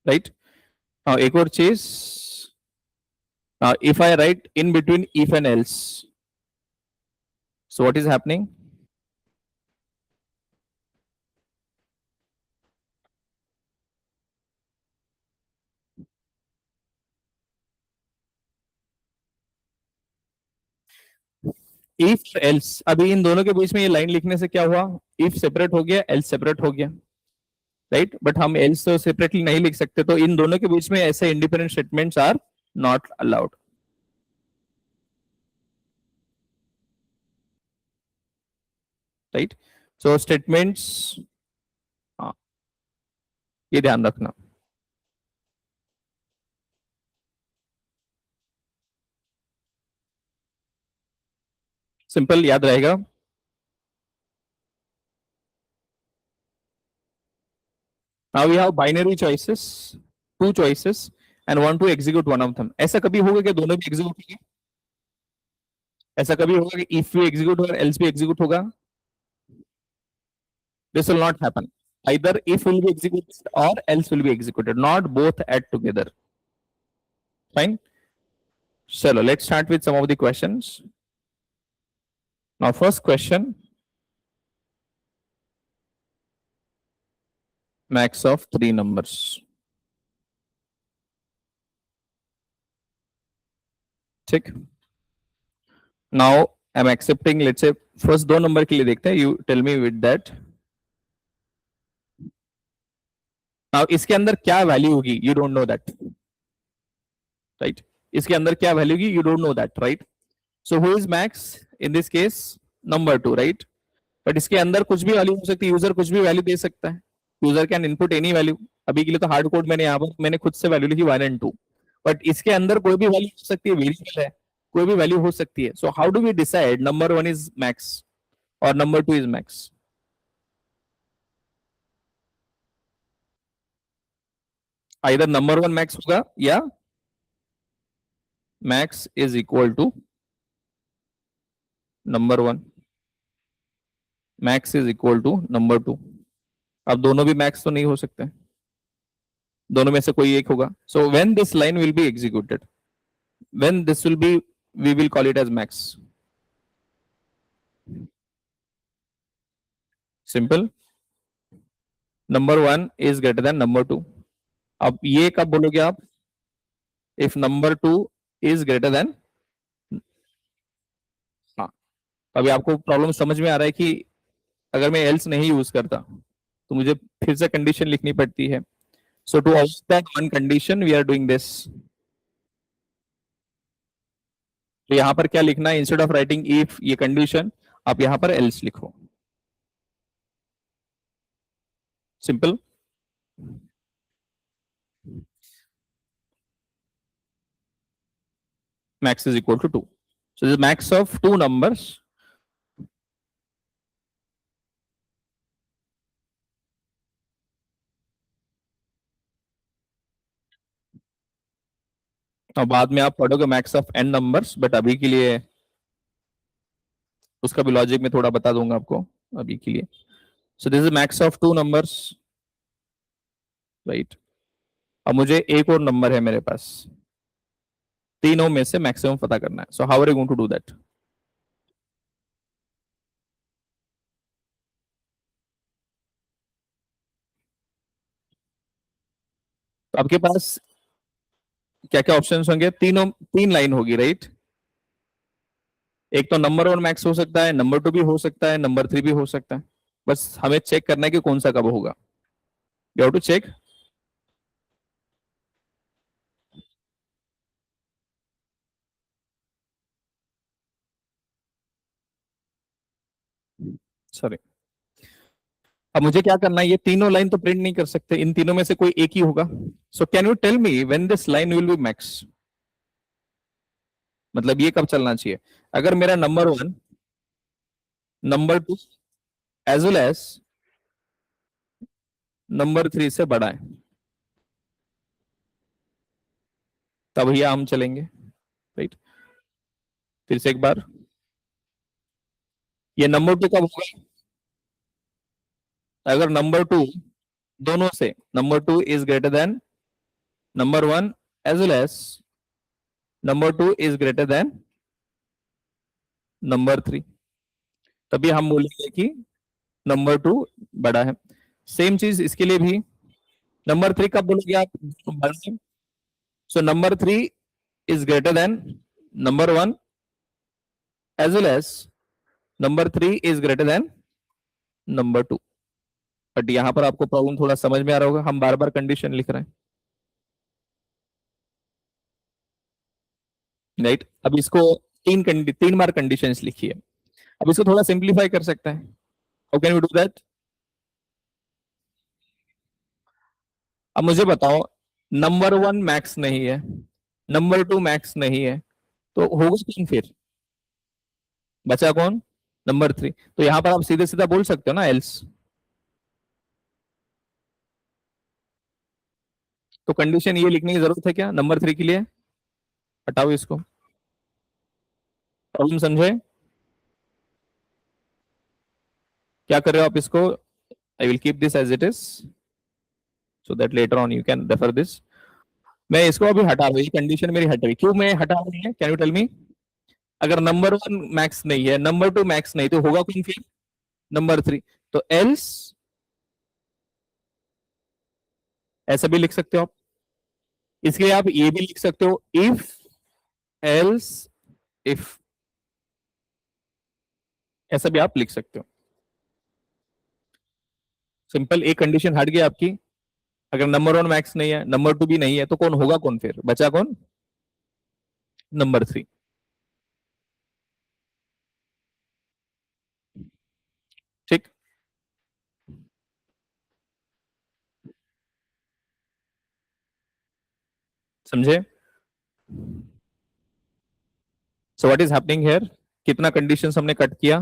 Right. Now एक और चीज, if I write in between if and else, so what is happening? If else, अभी इन दोनों के बीच में ये line लिखने से क्या हुआ? इफ सेपरेट हो गया, एल्स सेपरेट हो गया, राइट। बट हम एल्स तो सेपरेटली नहीं लिख सकते, तो इन दोनों के बीच में ऐसे independent statements are not allowed, right. So statements, हाँ, ये ध्यान रखना। सिंपल याद रहेगा। Now we have binary choices, two choices and want to execute one of them. ऐसा कभी होगा कि दोनों भी एग्जीक्यूट होंगे? ऐसा कभी होगा कि इफ भी एग्जीक्यूट होगा एल्स भी एग्जीक्यूट होगा? This will not happen. Either if will be executed or else will be executed, not both at together. Fine. So let's start with some of the questions. Now, first question, max of three numbers. ठीक. Now, I'm accepting, let's say, first दो number के लिए देखते हैं. You tell me with that. Now, इसके अंदर क्या value होगी? You don't know that, right? इसके अंदर क्या वैल्यू होगी? You don't know that, right? So who is max in this case? Number two, right? But इसके अंदर कुछ भी वैल्यू हो सकती है. यूजर कुछ भी वैल्यू दे सकता है. User can input any value. अभी के लिए तो हार्ड कोड मैंने यहाँ पर मैंने खुद से वैल्यू लिखी 1 and 2. बट इसके अंदर कोई भी वैल्यू हो सकती है, वेरिएबल है, कोई भी वैल्यू हो सकती है. So how do we decide number one is max और number two is max? Either number one max होगा या max is equal to number one, max is equal to number two. अब दोनों भी मैक्स तो नहीं हो सकते, दोनों में से कोई एक होगा. So when this line will be executed, when this will be, we will call it as max. Simple. Number one is greater than number two. अब ये कब बोलोगे आप? If number two is greater than. हाँ. अभी आपको problem समझ में आ रहा है कि अगर मैं एल्स नहीं यूज करता तो मुझे फिर से कंडीशन लिखनी पड़ती है. So to avoid that one condition we are doing this. तो यहां पर क्या लिखना है? इंस्टेड ऑफ राइटिंग इफ ये कंडीशन, आप यहां पर एल्स लिखो. Simple. Max is equal to two. So this max of two numbers. और बाद में आप पढ़ोगे max of n numbers, but अभी के लिए उसका भी लॉजिक में थोड़ा बता दूंगा आपको अभी के लिए. So this is max of two numbers, right. अब मुझे एक और नंबर है मेरे पास, तीनों में से मैक्सिमम पता करना है. So how are you going to do that? तो आपके पास क्या क्या ऑप्शंस होंगे? तीनों, तीन लाइन होगी, राइट. एक तो नंबर वन मैक्स हो सकता है, नंबर टू भी हो सकता है, नंबर थ्री भी हो सकता है. बस हमें चेक करना है कि कौन सा कब होगा. You have to check. Sorry. अब मुझे क्या करना है? ये तीनों लाइन तो प्रिंट नहीं कर सकते, इन तीनों में से कोई एक ही होगा. So can you tell me when this line will be max? मतलब ये कब चलना चाहिए? अगर मेरा number one number two as well as number three से बड़ा है, तब ये हम चलेंगे, राइट. फिर से एक बार, ये नंबर टू कब होगा? अगर नंबर टू, दोनों से number two is greater than number one as well as number two is greater than number three, तभी हम बोलेंगे कि नंबर टू बड़ा है. सेम चीज इसके लिए भी. नंबर थ्री कब बोलोगे आप? So number three is greater than number one as well as number three is greater than number two. But यहां पर आपको प्रॉब्लम थोड़ा समझ में आ रहा होगा, हम बार बार कंडीशन लिख रहे हैं, राइट. अब इसको तीन बार कंडीशंस लिखिए. अब इसको थोड़ा सिंप्लीफाई कर सकते हैं. How can we do that? अब मुझे बताओ, नंबर वन मैक्स नहीं है, नंबर टू मैक्स नहीं है, तो होगा कौन फिर? बचा कौन? Number three. तो यहां पर आप सीधे सीधा बोल सकते हो ना एल्स. तो कंडीशन ये लिखने की जरूरत है क्या नंबर थ्री के लिए? हटाओ इसको. प्रॉब्लम समझे? क्या कर रहे हो आप इसको? I will keep this as it is so that later on you can refer this. मैं इसको अभी हटा रहा हूँ, ये कंडीशन मेरी हट गई। क्यों मैं हटा रही है, कैन यू टेल मी? अगर नंबर 1 मैक्स नहीं है, नंबर 2 मैक्स नहीं, तो होगा कौन फिर? नंबर 3। तो एल्स, ऐसा भी लिख सकते हो आप। इसके लिए आप ये भी लिख सकते हो, इफ, एल्स, इफ, ऐसा भी आप लिख सकते हो। सिंपल, एक कंडीशन हट गई आपकी। अगर नंबर 1 मैक्स नहीं है, नंबर 2 भी नहीं है, तो कौन होगा, कौन फिर बचा, कौन? नंबर 3। ठीक, समझे? सो व्हाट इज हैपनिंग हियर? कितना कंडीशंस हमने कट किया?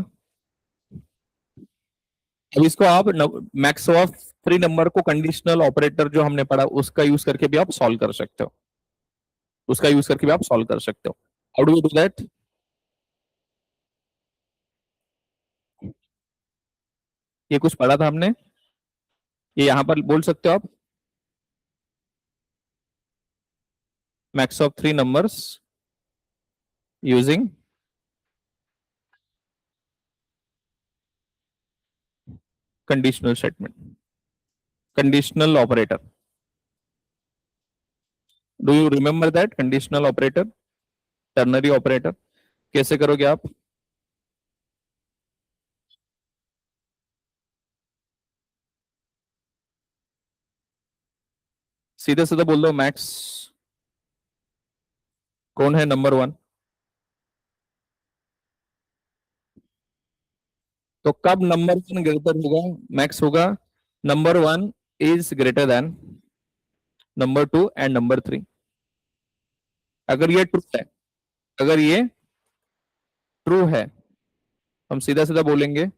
अब इसको आप मैक्स ऑफ 3 नंबर को कंडीशनल ऑपरेटर जो हमने पढ़ा उसका यूज करके भी आप सॉल्व कर सकते हो। उसका यूज करके भी आप सॉल्व कर सकते हो। How do you do that? ये कुछ पढ़ा था हमने, ये यहां पर बोल सकते हो आप, max of 3 numbers using conditional statement, conditional operator. Do you remember that conditional operator, ternary operator? कैसे करोगे आप? सीधे सीधे बोल दो, मैक्स कौन है नंबर 1? तो कब नंबर 1 ग्रेटर होगा, मैक्स होगा? Number 1 is greater than number 2 and number 3। अगर ये ट्रू है, अगर ये ट्रू है, हम सीधा सीधा बोलेंगे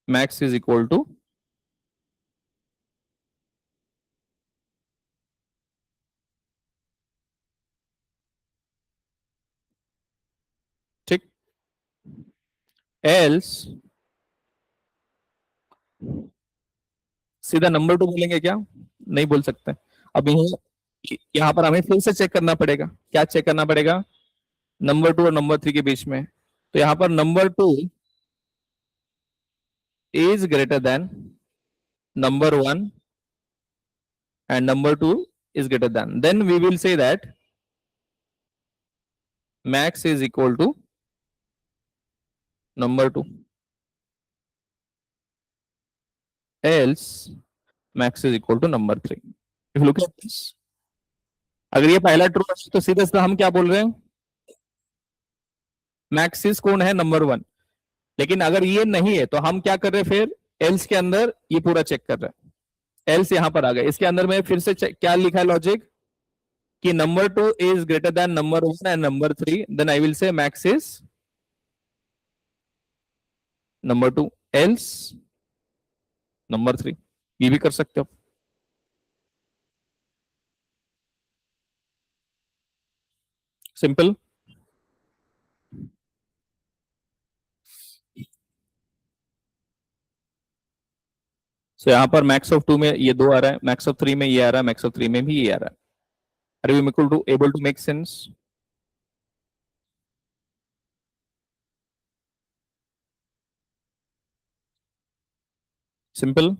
मैक्स इज इक्वल टू, ठीक, एल्स सीधा नंबर 2 बोलेंगे क्या? नहीं बोल सकते। अब यहाँ पर हमें फिर से चेक करना पड़ेगा। क्या चेक करना पड़ेगा? नंबर 2 और नंबर 3 के बीच में। तो यहाँ पर number 2 is greater than number 1 and number 2 is greater than, then we will say that max is equal to number 2, else max is equal to number 3। if you look at this, अगर ये पहला true है तो सीधे सीधा हम क्या बोल रहे हैं, मैक्सिस कौन है, नंबर 1। लेकिन अगर ये नहीं है तो हम क्या कर रहे हैं फिर, एल्स के अंदर ये पूरा चेक कर रहे हैं। एल्स यहां पर आ गया, इसके अंदर में फिर से क्या लिखा है लॉजिक, कि number 2 is greater than number 1 and number 3, then I will say max is number 2 else number 3। ये भी कर सकते हो, सिंपल। सो यहाँ पर मैक्स ऑफ 2 में ये 2 आ रहा है, मैक्स ऑफ 3 में ये आ रहा है, मैक्स ऑफ 3 में भी ये आ रहा है। Are you able to make sense? Simple.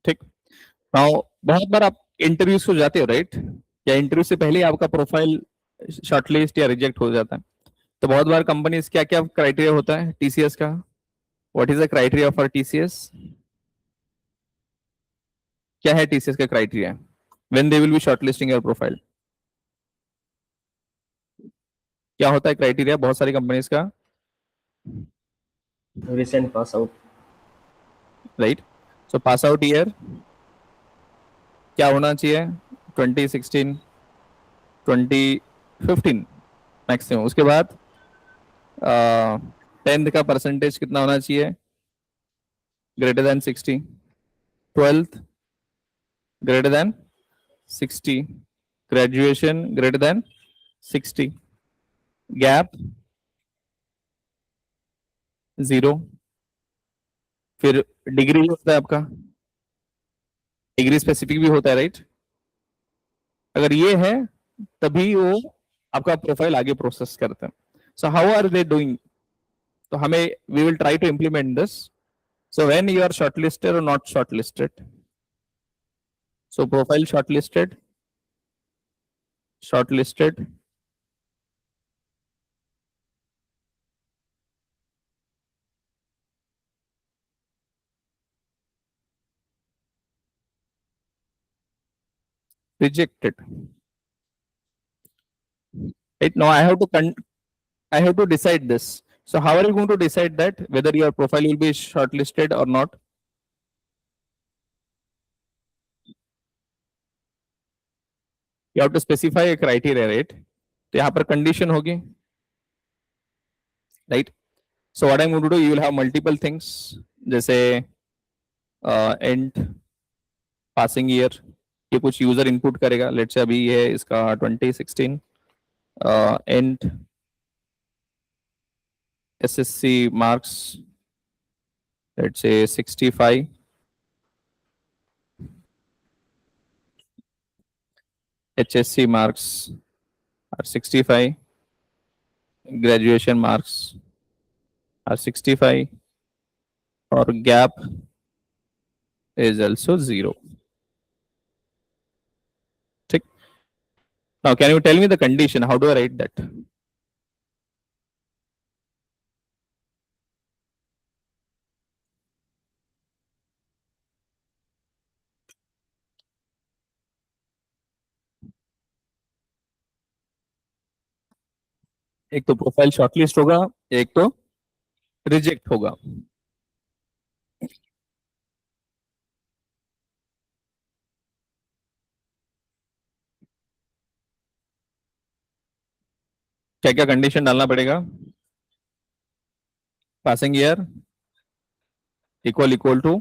ठीक। नाउ बहुत बार आप इंटरव्यूज को जाते हो, राइट? या इंटरव्यू से पहले आपका प्रोफाइल शॉर्टलिस्ट या रिजेक्ट हो जाता है। तो बहुत बार कंपनीज क्या क्या क्राइटेरिया होता है टीसीएस का? What is the criteria for TCS? क्या है टीसीएस का criteria when they will be shortlisting your profile? क्या होता है क्राइटेरिया बहुत सारी कंपनीज का? recent pass out, right? So pass out year, क्या होना चाहिए? 2016, 2015 मैक्सिमम। उसके बाद 10th का परसेंटेज कितना होना चाहिए? Greater than 60। 12th greater than 60। Graduation greater than 60। Gap 0। फिर डिग्री होता है आपका, डिग्री स्पेसिफिक भी होता है, राइट? अगर ये है तभी वो आपका प्रोफाइल आगे प्रोसेस करते हैं। So how are they doing? तो हमें we will try to implement this. So when you are shortlisted और not shortlisted, so profile shortlisted, shortlisted, rejected. Right now, I have to decide this. So, how are you going to decide that whether your profile will be shortlisted or not? You have to specify a criteria, right? तो यहाँ पर condition होगी, right? So, what I'm going to do, you will have multiple things, जैसे end passing year, ये कुछ user input करेगा। Let's say अभी ये इसका 2016 and SSC marks, let's say 65, HSC marks are 65, graduation marks are 65, or gap is also 0. ठीक? Now, can you tell me the condition? How do I write that? एक तो profile shortlist होगा, एक तो reject होगा। क्या क्या कंडीशन डालना पड़ेगा? Passing year equal equal to,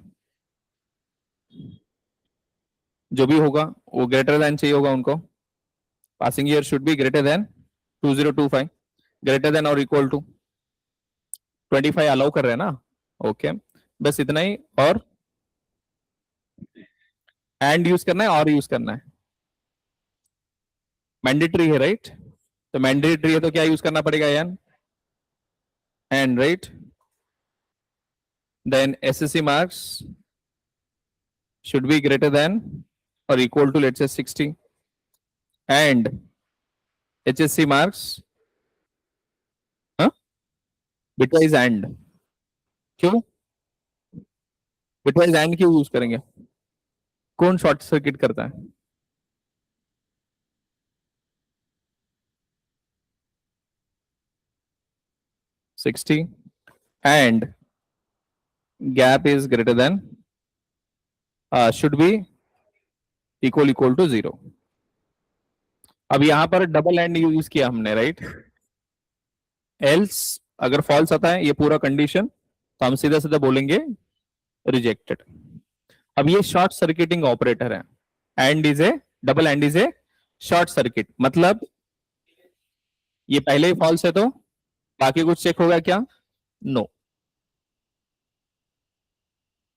जो भी होगा वो ग्रेटर देन चाहिए होगा उनको। Passing year should be greater than 2025, greater than or equal to 25 allow कर रहे हैं ना? ओके, बस इतना ही। और एंड यूज करना है और यूज करना है, मैंडेटरी है, राइट? तो मैंडेटरी है तो क्या यूज करना पड़ेगा यार? And, right? Then SSC marks should be greater than or equal to, let's say, 60, and HSC marks, huh? Bitwise and, क्यों bitwise and क्यों यूज करेंगे? कौन शॉर्ट सर्किट करता है? Sixty and gap is greater than, should be equal to 0. अब यहां पर double and use किया हमने, राइट? एल्स अगर फॉल्स आता है ये पूरा कंडीशन, तो हम सीधा सीधा बोलेंगे रिजेक्टेड। अब ये शॉर्ट सर्किटिंग ऑपरेटर है। And is a, double and is a short circuit, मतलब ये पहले ही फॉल्स है तो बाकी कुछ चेक होगा क्या? नो।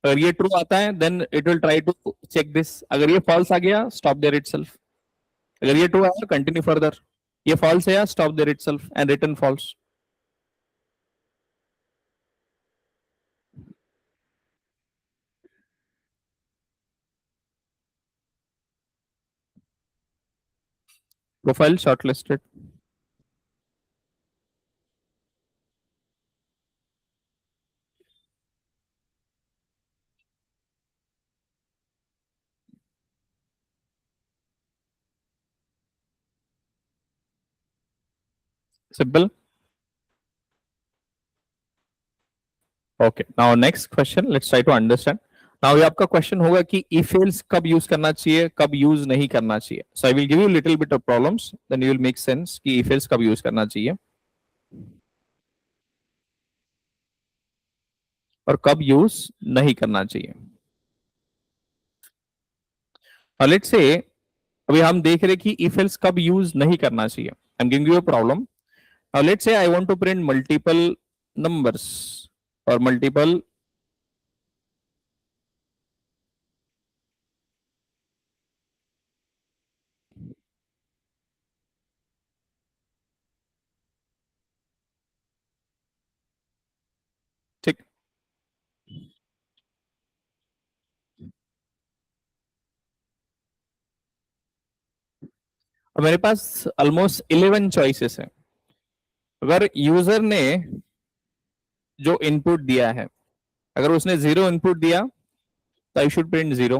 अगर ये ट्रू आता है then it will try to check this. अगर ये फॉल्स आ गया, स्टॉप देयर इटसेल्फ। अगर ये ट्रू आया, कंटिन्यू फर्दर। ये फॉल्स है, stop there itself and return false. Profile shortlisted. Simple. Okay, now next question, let's try to understand. Now ये आपका क्वेश्चन होगा कि if else कब यूज करना चाहिए, कब यूज नहीं करना चाहिए. So I will give you little bit of problems, then you will make sense कि if else कब यूज करना चाहिए और कब यूज नहीं करना चाहिए. और लेट्स से अभी हम देख रहे कि if else कब यूज नहीं करना चाहिए. I am giving you a problem. Now let's say I want to print multiple numbers और मल्टीपल. ठीक. और मेरे पास ऑलमोस्ट 11 चॉइसेस हैं. अगर यूजर ने जो इनपुट दिया है, अगर उसने जीरो इनपुट दिया तो आई शुड प्रिंट जीरो.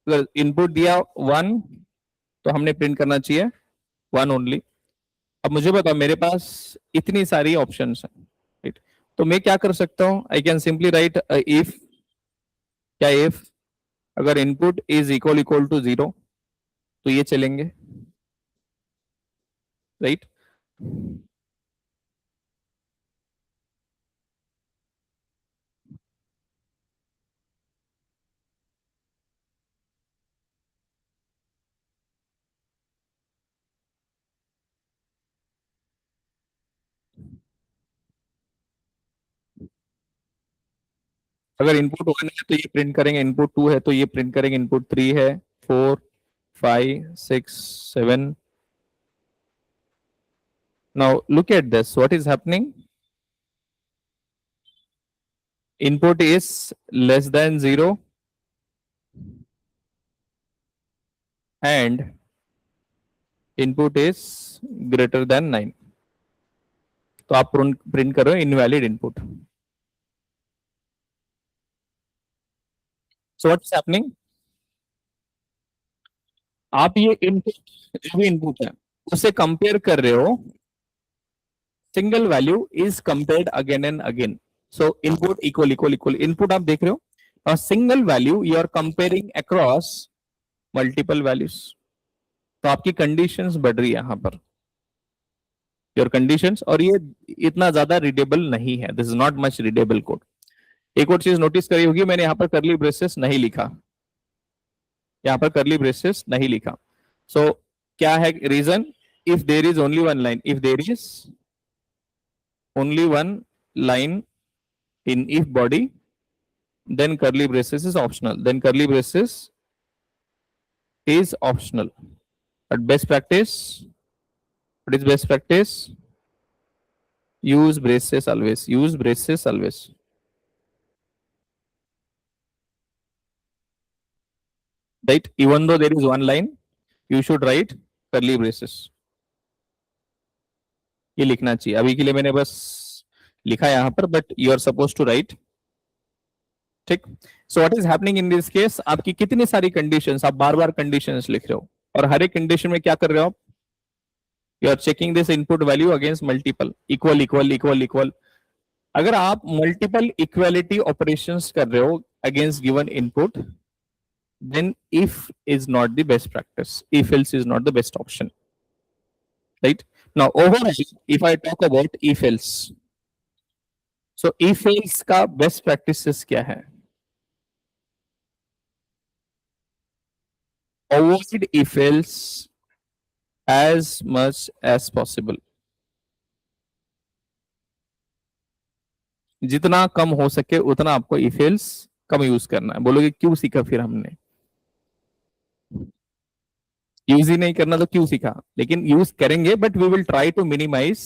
अगर इनपुट दिया वन तो हमने प्रिंट करना चाहिए वन ओनली. अब मुझे बताओ, मेरे पास इतनी सारी ऑप्शंस हैं, राइट? तो मैं क्या कर सकता हूं? I can simply write if. क्या इफ अगर input is equal equal to zero तो ये चलेंगे, राइट? अगर इनपुट वन है तो ये प्रिंट करेंगे, इनपुट टू है तो ये प्रिंट करेंगे, इनपुट थ्री है, four, five, six, seven. Now look at this, what is happening. Input is less than 0 and input is greater than 9. तो आप प्रिंट करो invalid input. So what is happening. आप ये इनपुट जो भी input है उसे कंपेयर कर रहे हो. Single value is compared again and again. So input equal equal equal input आप देख रहे हो, और single value you are comparing across multiple values. तो आपकी कंडीशंस बढ़ रही है यहां पर, योर कंडीशंस. और ये इतना ज्यादा रीडेबल नहीं है, this is not much readable code. एक और चीज नोटिस करी होगी, मैंने यहाँ पर करली ब्रेसेस नहीं लिखा. यहाँ पर करली ब्रेसेस नहीं लिखा. सो क्या है reason? If there is only one line, if there is only one line in if body, then curly braces is optional. Then curly braces is optional. But best practice, what is best practice? Use braces always. Use braces always. Right? Even though there is one line, you should write curly braces. ये लिखना चाहिए. अभी के लिए मैंने बस लिखा यहाँ पर, but you are suppose to write. ठीक. So what is happening in this case, आपकी कितनी सारी कंडीशंस, आप बार बार कंडीशंस लिख रहे हो, और हर एक कंडीशन में क्या कर रहे हो आप? You are checking this input value against multiple equal equal equal equal. अगर आप मल्टीपल इक्वालिटी ऑपरेशंस कर रहे हो against given input, then if is not the best practice, if else is not the best option, right? Now overall, if I talk about if else, so if else का best practices क्या है? Avoid if else as much as possible. जितना कम हो सके उतना आपको if else come use करना है. बोलोगे क्यों सीखा फिर हमने? यूज ही नहीं करना तो क्यों सीखा? लेकिन यूज करेंगे, but we will try to minimize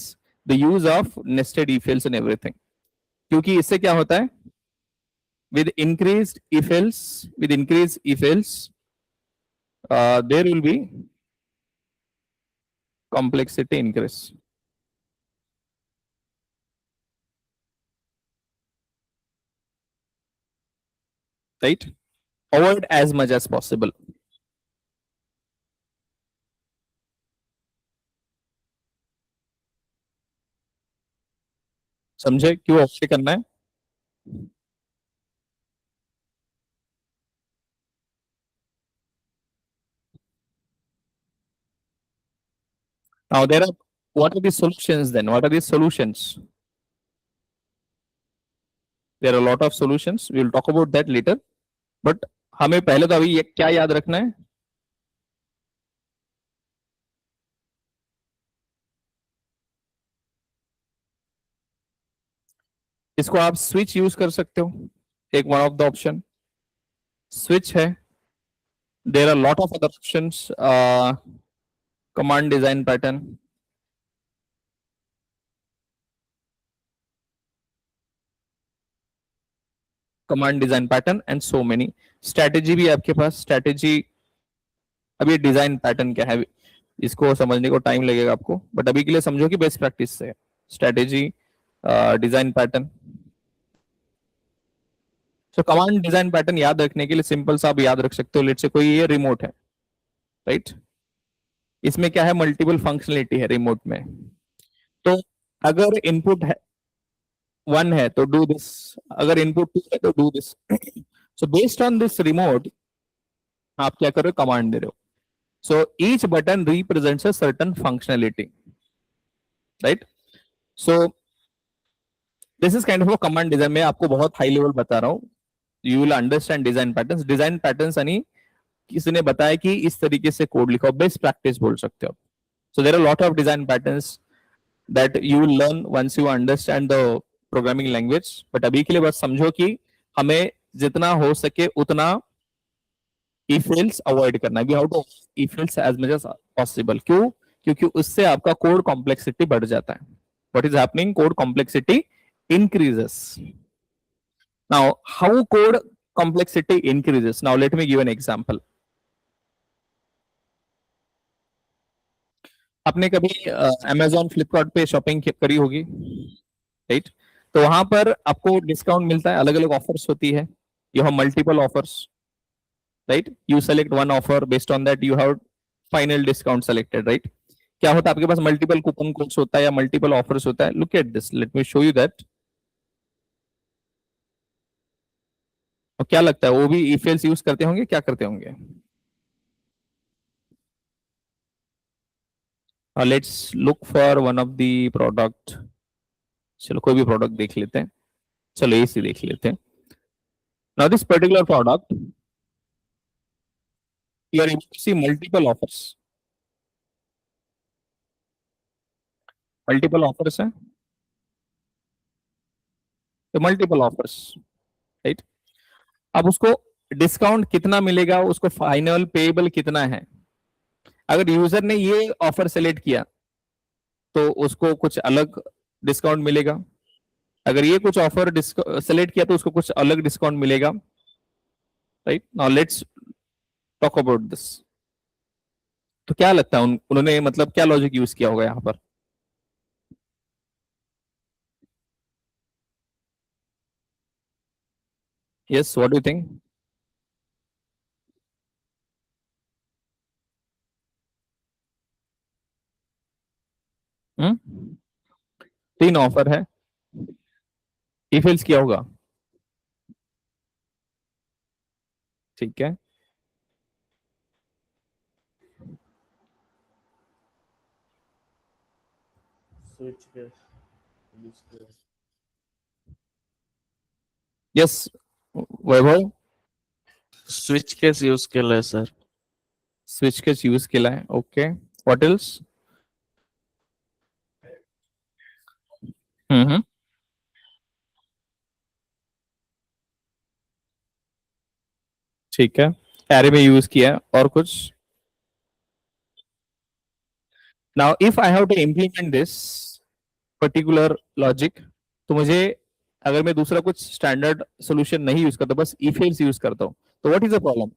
the use of nested if else and everything. क्योंकि इससे क्या होता है, with increased if else, with increased if else, there will be complexity increase, right? Avoid as much as possible. समझे क्यों avoid करना है? Now there are, what are the solutions then? What are the solutions? There are a lot of solutions. We will talk about that later. But हमें पहले तो अभी ये क्या याद रखना है? इसको आप स्विच यूज कर सकते हो, एक one of the option switch है. There are lot of other options. Command design pattern, command design pattern and so many. Strategy भी आपके पास. स्ट्रेटेजी, अभी डिजाइन पैटर्न क्या है इसको समझने को टाइम लगेगा आपको, बट अभी के लिए समझो कि बेस्ट प्रैक्टिस से स्ट्रेटेजी, डिजाइन पैटर्न. सो कमांड डिजाइन पैटर्न याद रखने के लिए सिंपल सा आप याद रख सकते हो. लेट से कोई ये रिमोट है, राइट? इसमें क्या है, मल्टीपल फंक्शनलिटी है रिमोट में. तो अगर इनपुट है वन है तो डू दिस, अगर इनपुट टू है तो do this. So based on this remote आप क्या कर रहे हो, कमांड दे रहे हो. So each button represents a certain functionality, right? So this is kind of a command design. मैं आपको बहुत हाई लेवल बता रहा हूँ. You will understand design patterns. Design patterns यानी किसी ने बताया कि इस तरीके से कोड लिखो, बेस्ट प्रैक्टिस बोल सकते हो. So there are lot of design patterns that you will learn once you understand the programming language. But अभी के लिए बस समझो कि हमें जितना हो सके उतना इफ एल्स अवॉइड करना. We have to if else as much as possible. क्यों? क्योंकि उससे आपका कोड कॉम्प्लेक्सिटी बढ़ जाता है. What is happening? Code complexity increases. Now, how code complexity increases? Now, let me give an example. आपने कभी Amazon, Flipkart पे शॉपिंग करी होगी, राइट? तो वहां पर आपको डिस्काउंट मिलता है, अलग अलग ऑफर्स होती है. You have multiple offers, right? You select one offer, based on that you have final discount selected, right? क्या होता है, आपके पास मल्टीपल कूपन कोड्स होता है या मल्टीपल ऑफर्स होता है. Look at this, let me show you that. और क्या लगता है, वो भी इफ एल्स यूज करते होंगे, क्या करते होंगे? Let's look for one of the product. चलो कोई भी प्रोडक्ट देख लेते हैं. चलो एसी देख लेते हैं. Now this particular product, you are able to see multiple offers. Multiple offers है, तो मल्टीपल ऑफर्स, राइट? अब उसको डिस्काउंट कितना मिलेगा, उसको फाइनल पेएबल कितना है. अगर यूजर ने ये ऑफर सेलेक्ट किया तो उसको कुछ अलग डिस्काउंट मिलेगा. अगर ये कुछ ऑफर सेलेक्ट किया तो उसको कुछ अलग डिस्काउंट मिलेगा, right? Now let's talk about this. तो क्या लगता है उन्होंने मतलब क्या लॉजिक यूज किया होगा यहाँ पर? Yes, what do you think? तीन ऑफर है, इफ एल्स किया होगा, ठीक है? स्विच केस यूज किया. यस वैभव, स्विच केस यूज केलंय सर. स्विच केस यूज केला है, ओके. What else? हम्म, ठीक है. एरे में यूज किया है, और कुछ? Now if I have to implement this particular logic, तो मुझे, अगर मैं दूसरा कुछ स्टैंडर्ड सोल्यूशन नहीं यूज करता, बस इफ एल्स यूज करता हूँ, तो व्हाट इज द प्रॉब्लम?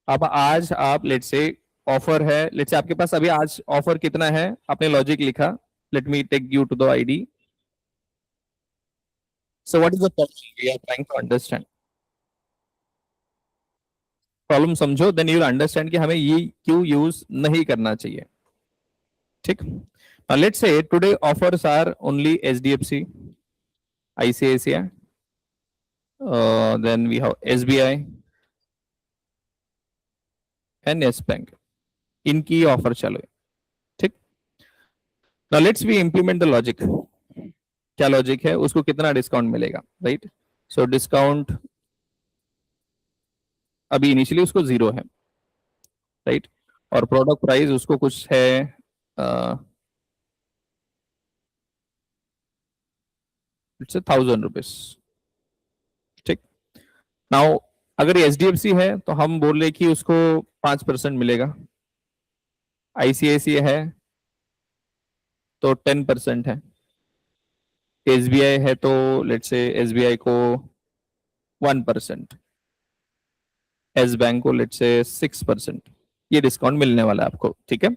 अब आज आप लेट से ऑफर है, लेट से आपके पास अभी आज ऑफर कितना है, आपने लॉजिक लिखा. Let me take you to the IDE. So what is the problem we are trying to understand? Problem समझो, देन यू विल अंडरस्टैंड कि हमें ये क्यों यूज नहीं करना चाहिए, ठीक? Let's say today offers are only HDFC, ICICI, then we have SBI and Yes Bank. इनकी ऑफर चालू है, ठीक। Now let's we implement the logic. क्या लॉजिक है, उसको कितना डिस्काउंट मिलेगा, राइट। सो डिस्काउंट अभी इनिशियली उसको 0 है, राइट। और प्रोडक्ट प्राइस उसको कुछ है इट्स 1000 रुपीज, ठीक। नाउ अगर एच डी एफ सी है तो हम बोल रहे कि उसको 5% मिलेगा, आईसीआईसी है तो 10% है, एसबीआई है तो लेट्स से एसबीआई को 1%, एस बैंक को लेट्स से 6%, ये डिस्काउंट मिलने वाला है आपको, ठीक है।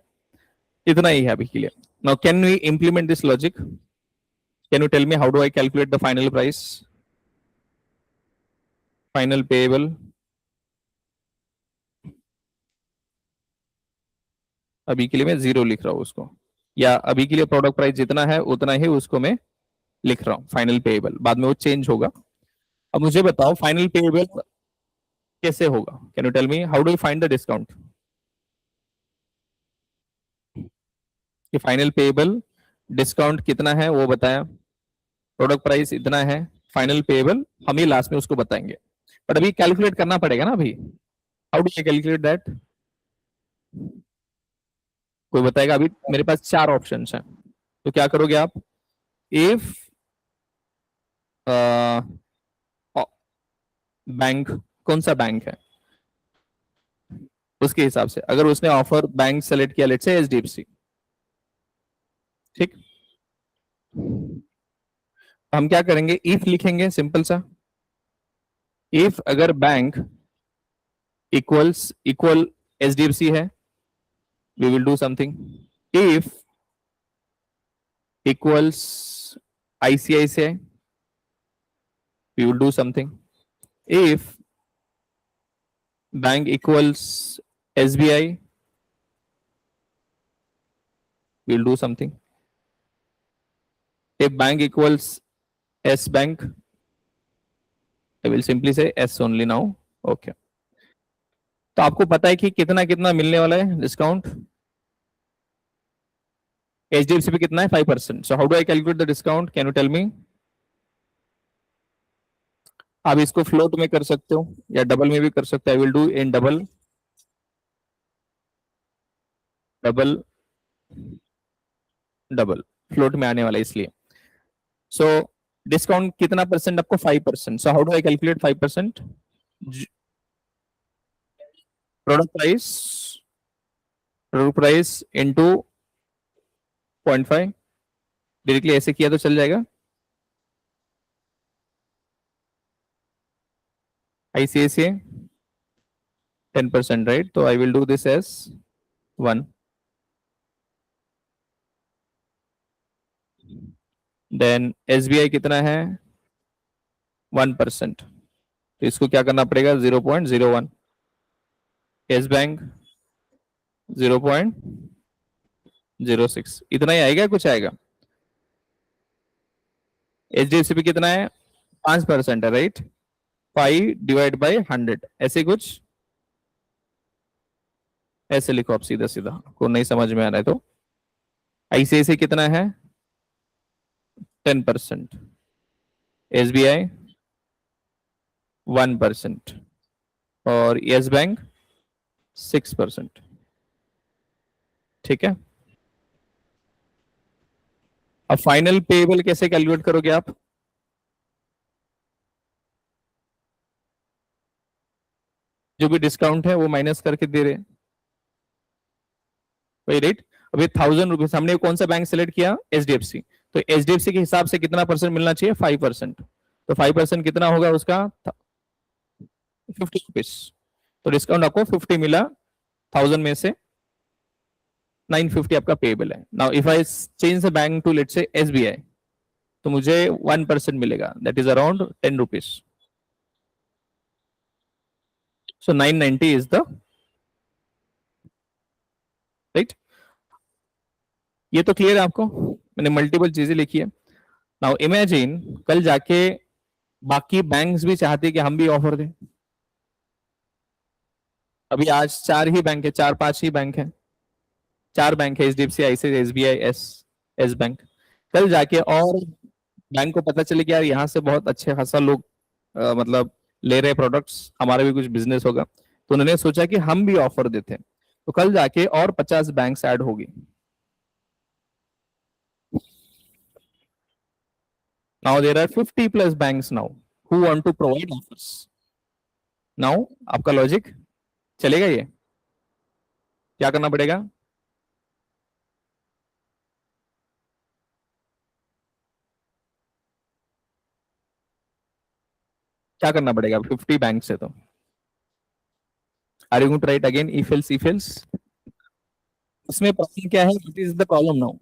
इतना ही है अभी के लिए। Now can we implement this logic, can you tell me how do I calculate the final price, final payable. अभी के लिए मैं 0 लिख रहा हूं उसको, या अभी के लिए प्रोडक्ट प्राइस जितना है उतना ही उसको मैं लिख रहा हूँ फाइनल पेएबल, बाद में वो चेंज होगा। अब मुझे बताओ फाइनल पेएबल कैसे होगा, can you tell me how do you find the discount. कि फाइनल पेएबल डिस्काउंट कितना है वो बताया, प्रोडक्ट प्राइस इतना है, फाइनल पेएबल हम ही लास्ट में उसको बताएंगे, बट अभी कैलकुलेट करना पड़ेगा ना अभी। How do I calculate that, कोई बताएगा। अभी मेरे पास 4 ऑप्शंस हैं, तो क्या करोगे आप, इफ बैंक कौन सा बैंक है उसके हिसाब से, अगर उसने ऑफर बैंक सेलेक्ट किया लेट्स से एचडीएफसी, ठीक। हम क्या करेंगे, इफ लिखेंगे सिंपल सा, इफ अगर बैंक इक्वल एचडीएफसी है we will do something, if equals ICICI we will do something, if bank equals SBI we will do something, if bank equals S bank I will simply say S only now, okay। तो आपको पता है कि कितना कितना मिलने वाला है डिस्काउंट, एचडीएफसी पे कितना है 5%, so how do I calculate the discount, can you tell me. आप इसको फ्लोट में कर सकते हो या डबल में भी कर सकते हो, आई will do in double, double double float में आने वाला है इसलिए। सो डिस्काउंट कितना परसेंट आपको 5%, so how do I calculate 5%, product price into 0.5, directly ऐसे किया तो चल जाएगा। आईसीआईसीआई 10% राइट, तो I will do this as 1, then SBI कितना है 1%, तो इसको क्या करना पड़ेगा 0.01, एस बैंक 0.06, इतना ही आएगा, कुछ आएगा। एचडीएफसी पे कितना है 5% है राइट, 5/100 ऐसे कुछ, ऐसे लिखो आप सीधा सीधा, को नहीं समझ में आ रहा है तो। आईसीआईसी कितना है 10%, एसबीआई 1% और यस बैंक 6%, ठीक है। अब फाइनल पेएबल कैसे कैलकुलेट करोगे आप, जो भी डिस्काउंट है वो माइनस करके दे रहे, वही रेट। अभी 1000 रुपीज हमने कौन सा बैंक सेलेक्ट किया, एचडीएफसी, तो एचडीएफसी के हिसाब से कितना परसेंट मिलना चाहिए 5%, तो 5% कितना होगा उसका 50 रुपीज, तो डिस्काउंट आपको 50 मिला, 1000 में से 950 आपका पेएबल है। Now if I change the bank to let's say SBI, तो मुझे 1% मिलेगा, that is around 10 rupees, so 990 is the right. ये तो क्लियर है आपको, मैंने मल्टीपल चीजें लिखी है। नाउ इमेजिन कल जाके बाकी बैंक्स भी चाहते कि हम भी ऑफर दें, अभी आज 4 ही बैंक है, 4-5 ही बैंक है, 4 बैंक है, HDFC, ICICI, SBI, S bank. कल जाके और बैंक को पता चले कि यार यहाँ से बहुत अच्छे खासा लोग मतलब ले रहे प्रोडक्ट्स, हमारा भी कुछ बिजनेस होगा, तो उन्होंने सोचा कि हम भी ऑफर देते हैं। तो कल जाके और 50 बैंक्स ऐड होगी। Now there are 50 plus banks now who want to provide offers. Now आपका लॉजिक चलेगा ये? क्या करना पड़ेगा? क्या करना पड़ेगा 50 बैंक से? तो are you going to write again if else? उसमें प्रॉब्लम क्या है? What is the problem now?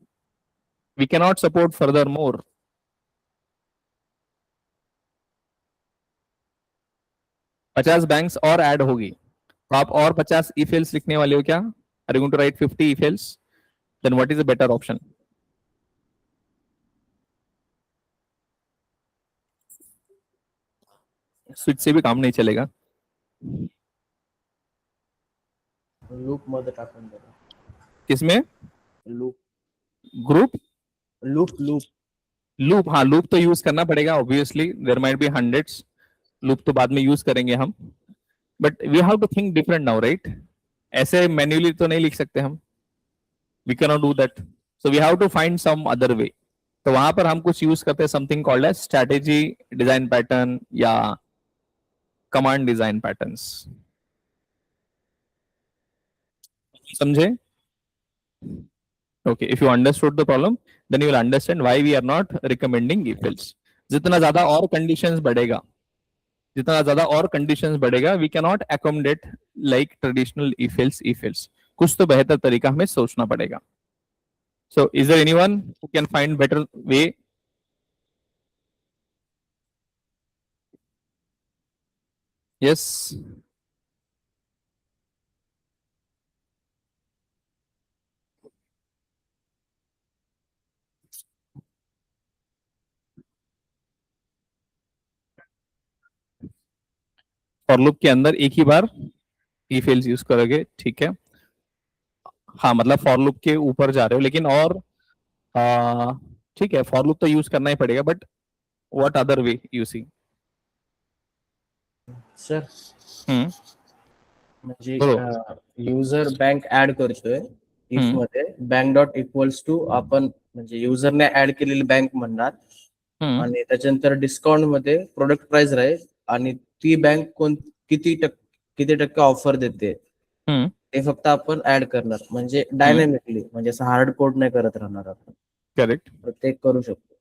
We can not support further more. 50 banks और ऐड होगी, तो आप और 50 इफ एल्स लिखने वाले हो क्या? Are you going to write 50 if else? Then what is the better option? Switch से भी काम नहीं चलेगा। लूप मध्ये टाकून द्या. किसमें? Loop group? Loop loop loop, हाँ लूप तो यूज करना पड़ेगा obviously, there might be hundreds. Loop तो बाद में यूज करेंगे हम, but we have to think different now, right? ऐसे मैन्युअली तो नहीं लिख सकते हम, we can not do that, so we have to find some other way. तो वहां पर हम कुछ यूज करते हैं something called as strategy design pattern या कमांड डिजाइन पैटर्न्स। समझे? Okay, if you understood the problem then you will understand why we are not recommending if else. जितना ज्यादा और कंडीशंस बढ़ेगा, जितना ज्यादा और कंडीशंस बढ़ेगा, we can not accommodate like traditional if else. कुछ तो बेहतर तरीका हमें सोचना पड़ेगा। So is there anyone who can find better way? Yes. For loop के अंदर एक ही बार इफ एल्स यूज करोगे, ठीक है? हाँ मतलब फॉर लूप के ऊपर जा रहे हो, लेकिन और आ, ठीक है, फॉर लूप तो यूज करना ही पड़ेगा, but what other way you see? Sir. Hmm, म्हणजे बोलो। युजर बँक ऍड करतोय इफ हम्म, मध्ये, बँक डॉट इक्वल्स टू आपण म्हणजे युजरने ऍड केलेली बँक म्हणणार, हम्म, आणि त्याच्यानंतर डिस्काउंट मध्ये प्रोडक्ट प्राइस राहील, आणि ती बँक किती टक्के ऑफर देते हम्म, ते फक्त आपण ऍड करणार, म्हणजे हम्म, डायनॅमिकली, म्हणजे असं हार्ड कोड नाही करत राहणार आपण, करेक्ट। प्रत्येक करू शकतो.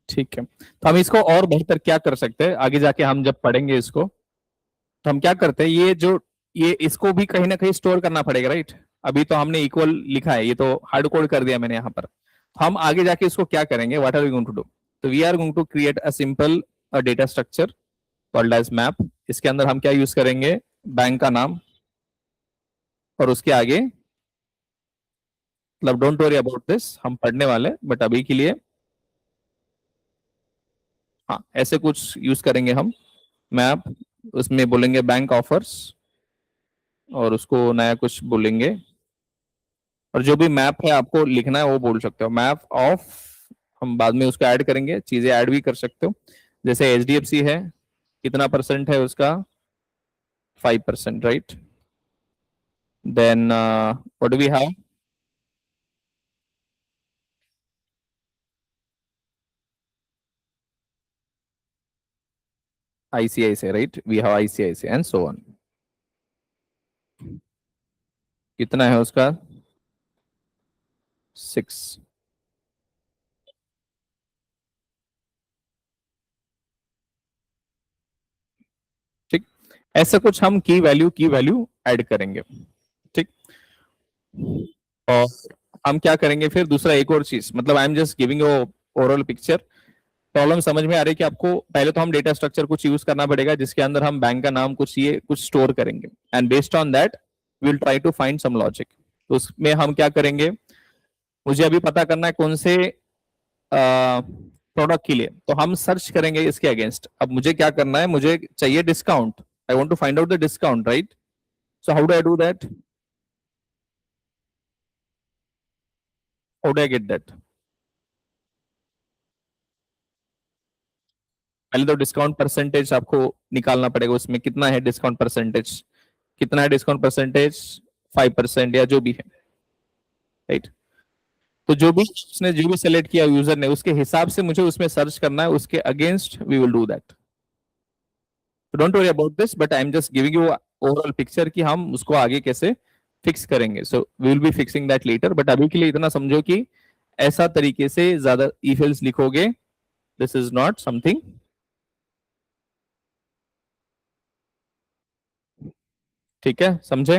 ठीक है, तो हम इसको और बेहतर क्या कर सकते हैं आगे जाके हम जब पढ़ेंगे इसको, तो हम क्या करते हैं, ये जो ये इसको भी कहीं ना कहीं स्टोर करना पड़ेगा, राइट? अभी तो हमने इक्वल लिखा है, ये तो हार्ड कोड कर दिया मैंने यहाँ पर। तो हम आगे जाके इसको क्या करेंगे, what are we going to do? तो we are going to create a simple data structure called as map. इसके अंदर हम क्या यूज करेंगे? बैंक का नाम, और उसके आगे मतलब डोंट वरी अबाउट दिस, हम पढ़ने वाले, बट अभी के लिए हाँ ऐसे कुछ यूज करेंगे हम मैप। उसमें बोलेंगे बैंक ऑफर्स, और उसको नया कुछ बोलेंगे, और जो भी मैप है आपको लिखना है वो बोल सकते हो, मैप ऑफ। हम बाद में उसको ऐड करेंगे, चीजें ऐड भी कर सकते हो, जैसे HDFC है, कितना परसेंट है उसका? 5%, right? Then what do we have? ICICI, right? We have ICICI and so on. कितना है उसका? 6। ठीक, ऐसा कुछ हम की वैल्यू ऐड करेंगे, ठीक? और हम क्या करेंगे फिर दूसरा, एक और चीज, मतलब आई am just giving you overall picture. Problem समझ में आ रही है कि आपको पहले तो हम डेटा स्ट्रक्चर कुछ यूज करना पड़ेगा जिसके अंदर हम बैंक का नाम कुछ ये कुछ स्टोर करेंगे, and based on that will try to find some logic. तो उसमें हम क्या करेंगे, मुझे अभी पता करना है कौन से प्रोडक्ट के लिए, तो हम सर्च करेंगे इसके अगेंस्ट। अब मुझे क्या करना है, मुझे चाहिए discount, I want to find out the discount, right? So how do I do that? How do I get that? पहले तो डिस्काउंट परसेंटेज आपको निकालना पड़ेगा, उसमें कितना है डिस्काउंट परसेंटेज, कितना है डिस्काउंट परसेंटेज, 5% या जो भी है, राइट। तो जो भी उसने जो भी सेलेक्ट किया यूजर ने, उसके हिसाब से मुझे उसमें सर्च करना है, उसके against we will do that. Don't worry about this, but I am just giving you overall picture कि हम उसको आगे कैसे फिक्स करेंगे। So we will be fixing that later, but अभी के लिए इतना समझो कि ऐसा तरीके से ज्यादा ईफेल्स लिखोगे, दिस इज नॉट समथिंग, ठीक है, समझे?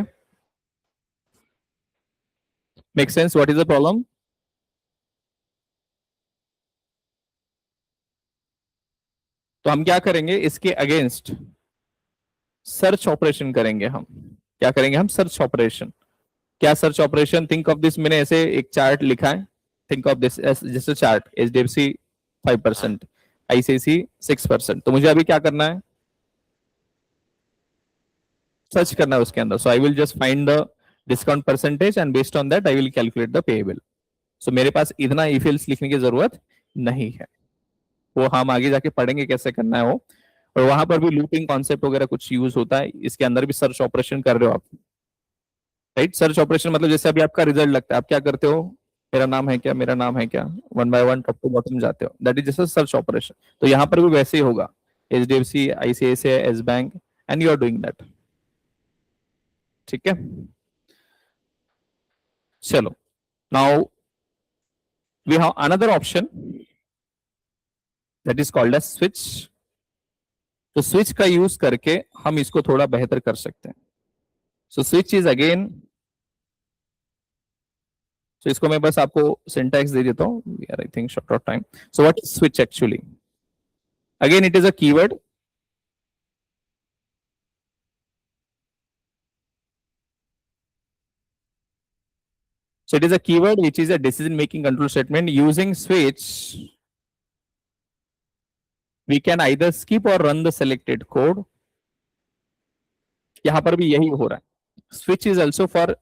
Make sense? What is the problem? तो हम क्या करेंगे, इसके अगेंस्ट सर्च ऑपरेशन करेंगे हम। क्या करेंगे हम? Search operation. क्या search operation? Think of this, मैंने ऐसे एक चार्ट लिखा है, थिंक ऑफ दिस जैसे चार्ट, HDFC 5%, ICICI 6%। तो मुझे अभी क्या करना है? सर्च करना है उसके अंदर। So I will just find the discount percentage and based on that I will calculate the payable. सो मेरे पास इतना ईफिल्स लिखने की जरूरत नहीं है, वो हम आगे जाके पढ़ेंगे कैसे करना है वो। और वहां पर भी लूपिंग कॉन्सेप्ट वगैरह कुछ यूज होता है, इसके अंदर भी सर्च ऑपरेशन कर रहे हो आप, राइट। सर्च ऑपरेशन मतलब जैसे अभी आपका रिजल्ट लगता है, आप क्या करते हो, मेरा नाम है क्या, मेरा नाम है क्या, one by one top to bottom जाते हो, दैट इज जैसे सर्च ऑपरेशन। तो यहाँ पर भी वैसे ही होगा, HDFC, ICICI, Yes Bank, and you are doing that, ठीक है। चलो, now we have another option that is called as switch. तो स्विच का यूज करके हम इसको थोड़ा बेहतर कर सकते हैं। सो स्विच इज अगेन, तो इसको मैं बस आपको सिंटैक्स दे देता हूँ, we are I think short of time. So what is switch actually? Again it is a keyword. So it is a keyword which is a decision making control statement. Using switch, we can either skip or run the selected code. यहां पर भी यही हो रहा है। Switch is also for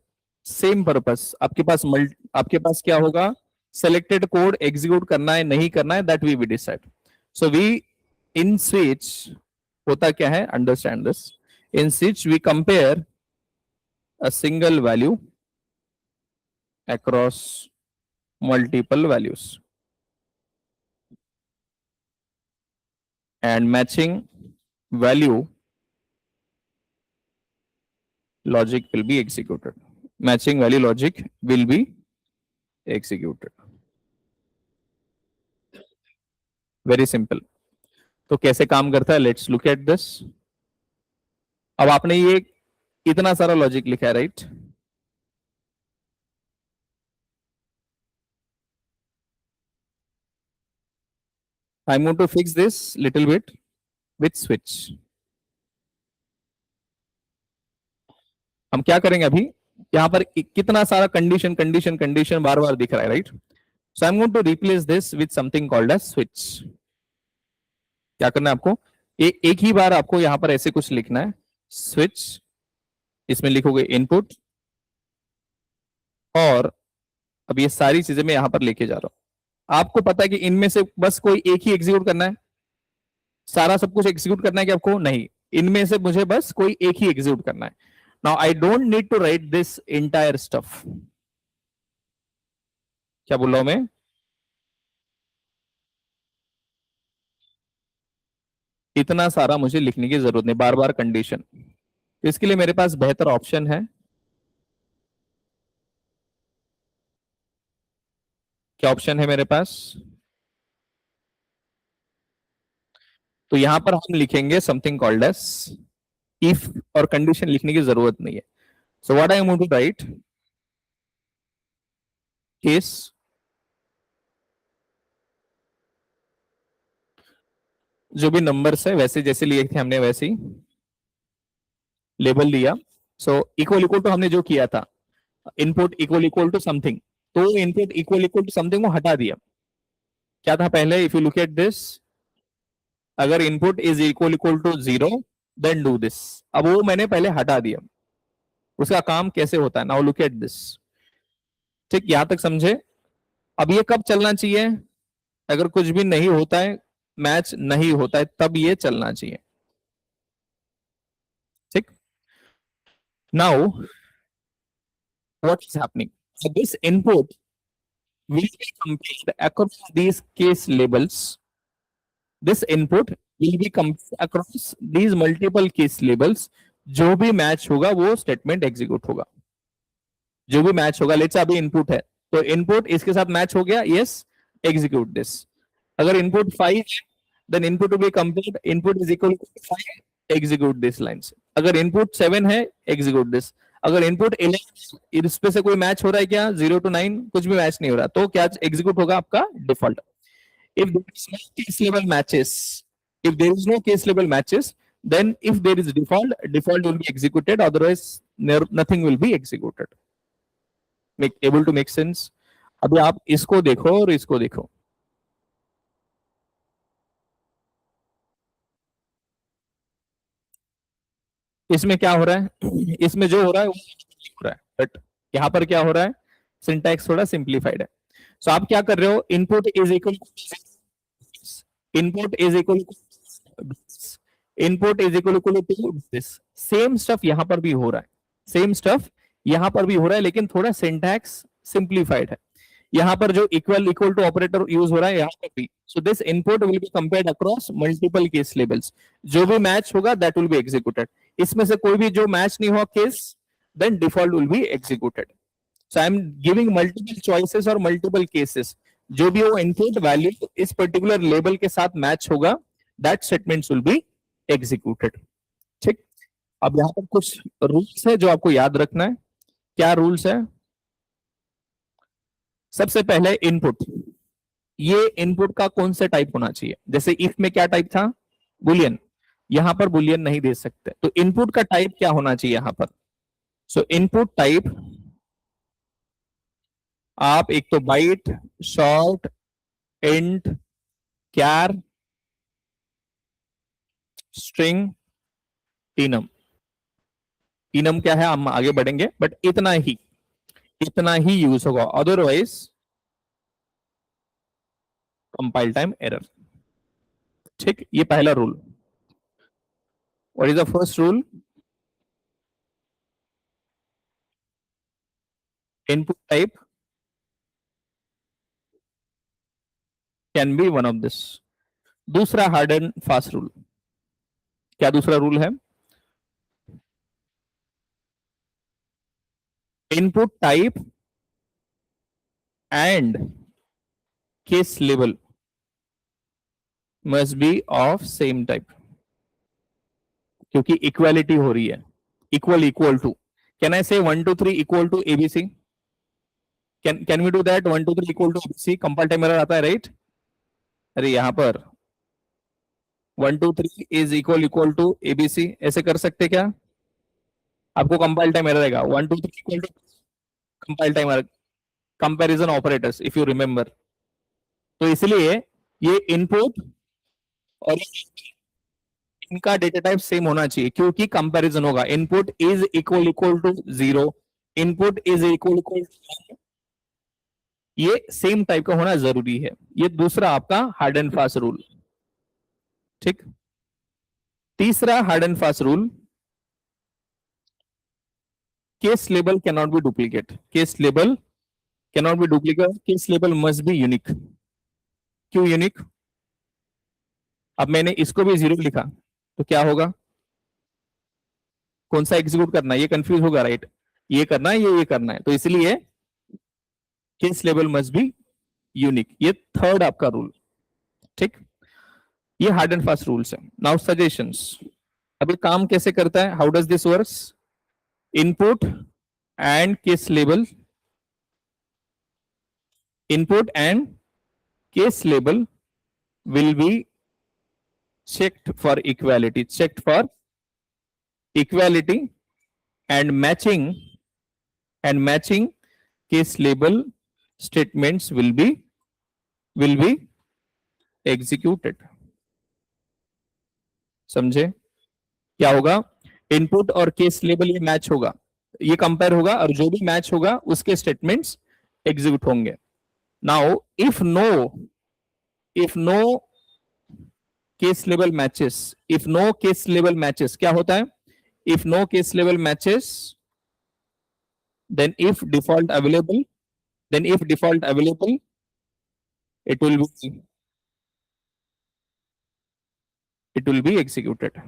same purpose. आपके पास क्या होगा, सेलेक्टेड कोड एग्जीक्यूट करना है नहीं करना है, that we will decide. So we in switch होता क्या है, understand this. In switch we compare a single value across multiple values and matching value logic will be executed. Matching value logic will be executed. Very simple. तो कैसे काम करता है, let's look at this. अब आपने ये इतना सारा लॉजिक लिखा है, right? I'm going to fix this little bit with switch. हम क्या करेंगे अभी, यहां पर कितना सारा कंडीशन कंडीशन कंडीशन बार बार दिख रहा है, right? So I am going to replace this with something called as switch. क्या करना है आपको, एक ही बार आपको यहां पर ऐसे कुछ लिखना है, स्विच, इसमें लिखोगे इनपुट, और अब ये सारी चीजें मैं यहां पर लेके जा रहा हूं। आपको पता है कि इनमें से बस कोई एक ही एग्जीक्यूट करना है, सारा सब कुछ एग्जीक्यूट करना है कि आपको नहीं, इनमें से मुझे बस कोई एक ही एग्जीक्यूट करना है। Now I don't need to write this entire stuff. क्या बोल रहा हूं मैं, इतना सारा मुझे लिखने की जरूरत नहीं, बार बार कंडीशन। तो इसके लिए मेरे पास बेहतर ऑप्शन है, क्या ऑप्शन है मेरे पास? तो यहां पर हम लिखेंगे समथिंग कॉल्ड एस इफ, और कंडीशन लिखने की जरूरत नहीं है। So what I am going to write, case, जो भी नंबर्स है वैसे जैसे लिए थे हमने वैसे ही लेबल दिया। सो इक्वल इक्वल टू हमने जो किया था, input equal equal to something, तो input equal equal to something को हटा दिया। क्या था पहले, if you look at this, अगर input is equal equal to 0 then do this, अब वो मैंने पहले हटा दिया। उसका काम कैसे होता है. Now look at this. ठीक, यहां तक समझे. अब ये कब चलना चाहिए? अगर कुछ भी नहीं होता है, मैच नहीं होता है, तब ये चलना चाहिए. ठीक. Now what is happening? So this input will be compared across these case labels. This input will be compared across these multiple case labels. जो भी मैच होगा वो स्टेटमेंट एग्जीक्यूट होगा. जो भी मैच होगा, लेट्स अभी इनपुट है तो इनपुट इसके साथ मैच हो गया, यस, एग्जीक्यूट दिस. अगर इनपुट 5 है, then input to be compared, input is equal to 5, execute this lines. अगर इनपुट 7 है, एग्जीक्यूट दिस. अगर इनपुट 11, इस पे से कोई मैच हो रहा है क्या? 0 to 9 कुछ भी मैच नहीं हो रहा, तो क्या एग्जीक्यूट होगा? आपका default. If there is no case level matches, if there is no case level matches, then if there is default will be executed, otherwise nothing will be executed. able to make sense? अभी आप इसको देखो और इसको देखो. इसमें क्या हो रहा है? इसमें जो हो रहा है वो हो रहा है, बट यहां पर क्या हो रहा है? सिंटैक्स थोड़ा सिंप्लीफाइड है. सो आप क्या कर रहे हो? Input is equal, input is equal, input is equal to this. Same stuff यहां पर भी हो रहा है, सेम स्टफ यहां पर भी हो रहा है, लेकिन थोड़ा सिंटैक्स सिंप्लीफाइड है. यहां पर जो equal equal to operator use हो रहा है, यहां पर भी. So this input will be compared across multiple case labels. जो भी मैच होगा दैट विल बी एग्जीक्यूटेड. इसमें से कोई भी जो मैच नहीं हुआ case, then default will be executed. So I am giving multiple choices और मल्टीपल केसेस. जो भी वो इनपुट वैल्यू इस पर्टिकुलर लेबल के साथ मैच होगा, that statements will be executed. ठीक. अब यहां पर कुछ रूल्स है जो आपको याद रखना है. क्या रूल्स है? सबसे पहले इनपुट. ये इनपुट का कौन सा टाइप होना चाहिए? जैसे इफ में क्या टाइप था? बुलियन. यहां पर बुलियन नहीं दे सकते, तो इनपुट का टाइप क्या होना चाहिए यहां पर? सो इनपुट टाइप आप एक तो बाइट, शॉर्ट, इंट, कैर, स्ट्रिंग, इनम. इनम क्या है हम आगे बढ़ेंगे, बट इतना ही यूज होगा, अदरवाइज कंपाइल टाइम एरर. ठीक. ये पहला rule. What is the first rule? Input type can be one of this. दूसरा हार्ड एंड फास्ट रूल. क्या दूसरा रूल है? Input type and case level must be of same type. क्योंकि equality हो रही है. Equal to. कैन आई से 1 2 3 equal to ABC? Can we do that? 1 2 3 equal to ABC. Compile time error आता है, राइट? अरे यहां पर 1 2 3 इज इक्वल टू एबीसी ऐसे कर सकते क्या? आपको कंपाइल टाइम एरर आएगा. 1 2 3 equal to compile time error, comparison operators, if you remember. तो इसलिए ये इनपुट और इनका डेटा टाइप सेम होना चाहिए, क्योंकि कंपैरिजन होगा. Input is equal to 0, input is equal to, ये सेम टाइप का होना जरूरी है. ये दूसरा आपका हार्ड एंड फास्ट रूल. ठीक. तीसरा hard and fast rule, case label cannot be duplicate. Case label cannot be duplicate. Case label must be unique. क्यों यूनिक? अब मैंने इसको भी 0 लिखा तो क्या होगा? कौन सा एग्जीक्यूट करना है? ये कंफ्यूज होगा, राइट? ये करना है, ये करना है, तो इसलिए case label must be unique. ये थर्ड आपका रूल. ठीक. ये हार्ड एंड फास्ट रूल्स है. Now suggestions. अभी काम कैसे करता है? How does this works? Input and case label, input and case label will be checked for equality, and matching case label statements will be executed. समझे? क्या होगा? Input और केस लेबल ये मैच होगा, ये कंपेयर होगा और जो भी मैच होगा उसके स्टेटमेंट्स एग्जीक्यूट होंगे. Now if no case level matches, if no case level matches क्या होता है? If no case level matches, then if default available, then if default available, it will be executed.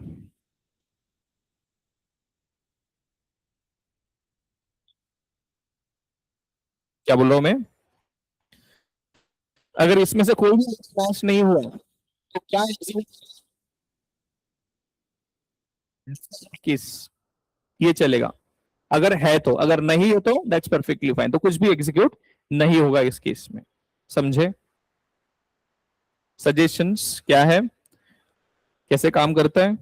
क्या बोल रहा हूं मैं? अगर इसमें से कोई भी मैच नहीं हुआ तो क्या केस ये चलेगा? अगर है तो, अगर नहीं है तो दैट्स परफेक्टली फाइन, तो कुछ भी एग्जीक्यूट नहीं होगा इस केस में. समझे? सजेशंस क्या है, कैसे काम करता है?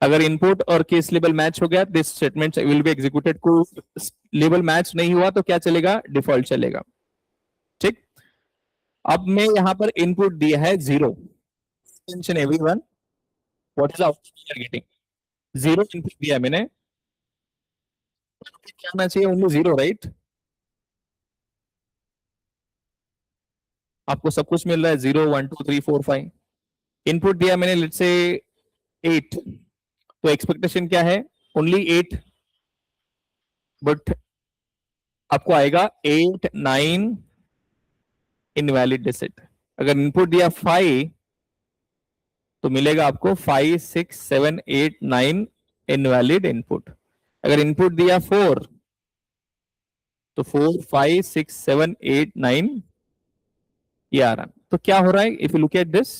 अगर इनपुट और केस लेवल मैच हो गया, this statement will be executed. कोई लेवल मैच नहीं हुआ तो क्या चलेगा? डिफॉल्ट चलेगा. ठीक. अब मैं यहां पर इनपुट दिया है 0. Attention everyone, what is output we are getting? 0 input दिया मैंने, क्या आना चाहिए? Only 0, right? आपको सब कुछ मिल रहा है, 0 1 2 3 4 5. इनपुट दिया मैंने लेट्स से 8, तो एक्सपेक्टेशन क्या है? ओनली 8, बट आपको आएगा 8 9 इनवैलिड डिजिट. अगर इनपुट दिया 5 तो मिलेगा आपको 5 6 7 8 9 इनवैलिड इनपुट. अगर इनपुट दिया 4 तो 4 5 6 7 8 9 ये आ रहा है. तो क्या हो रहा है? If you look at this,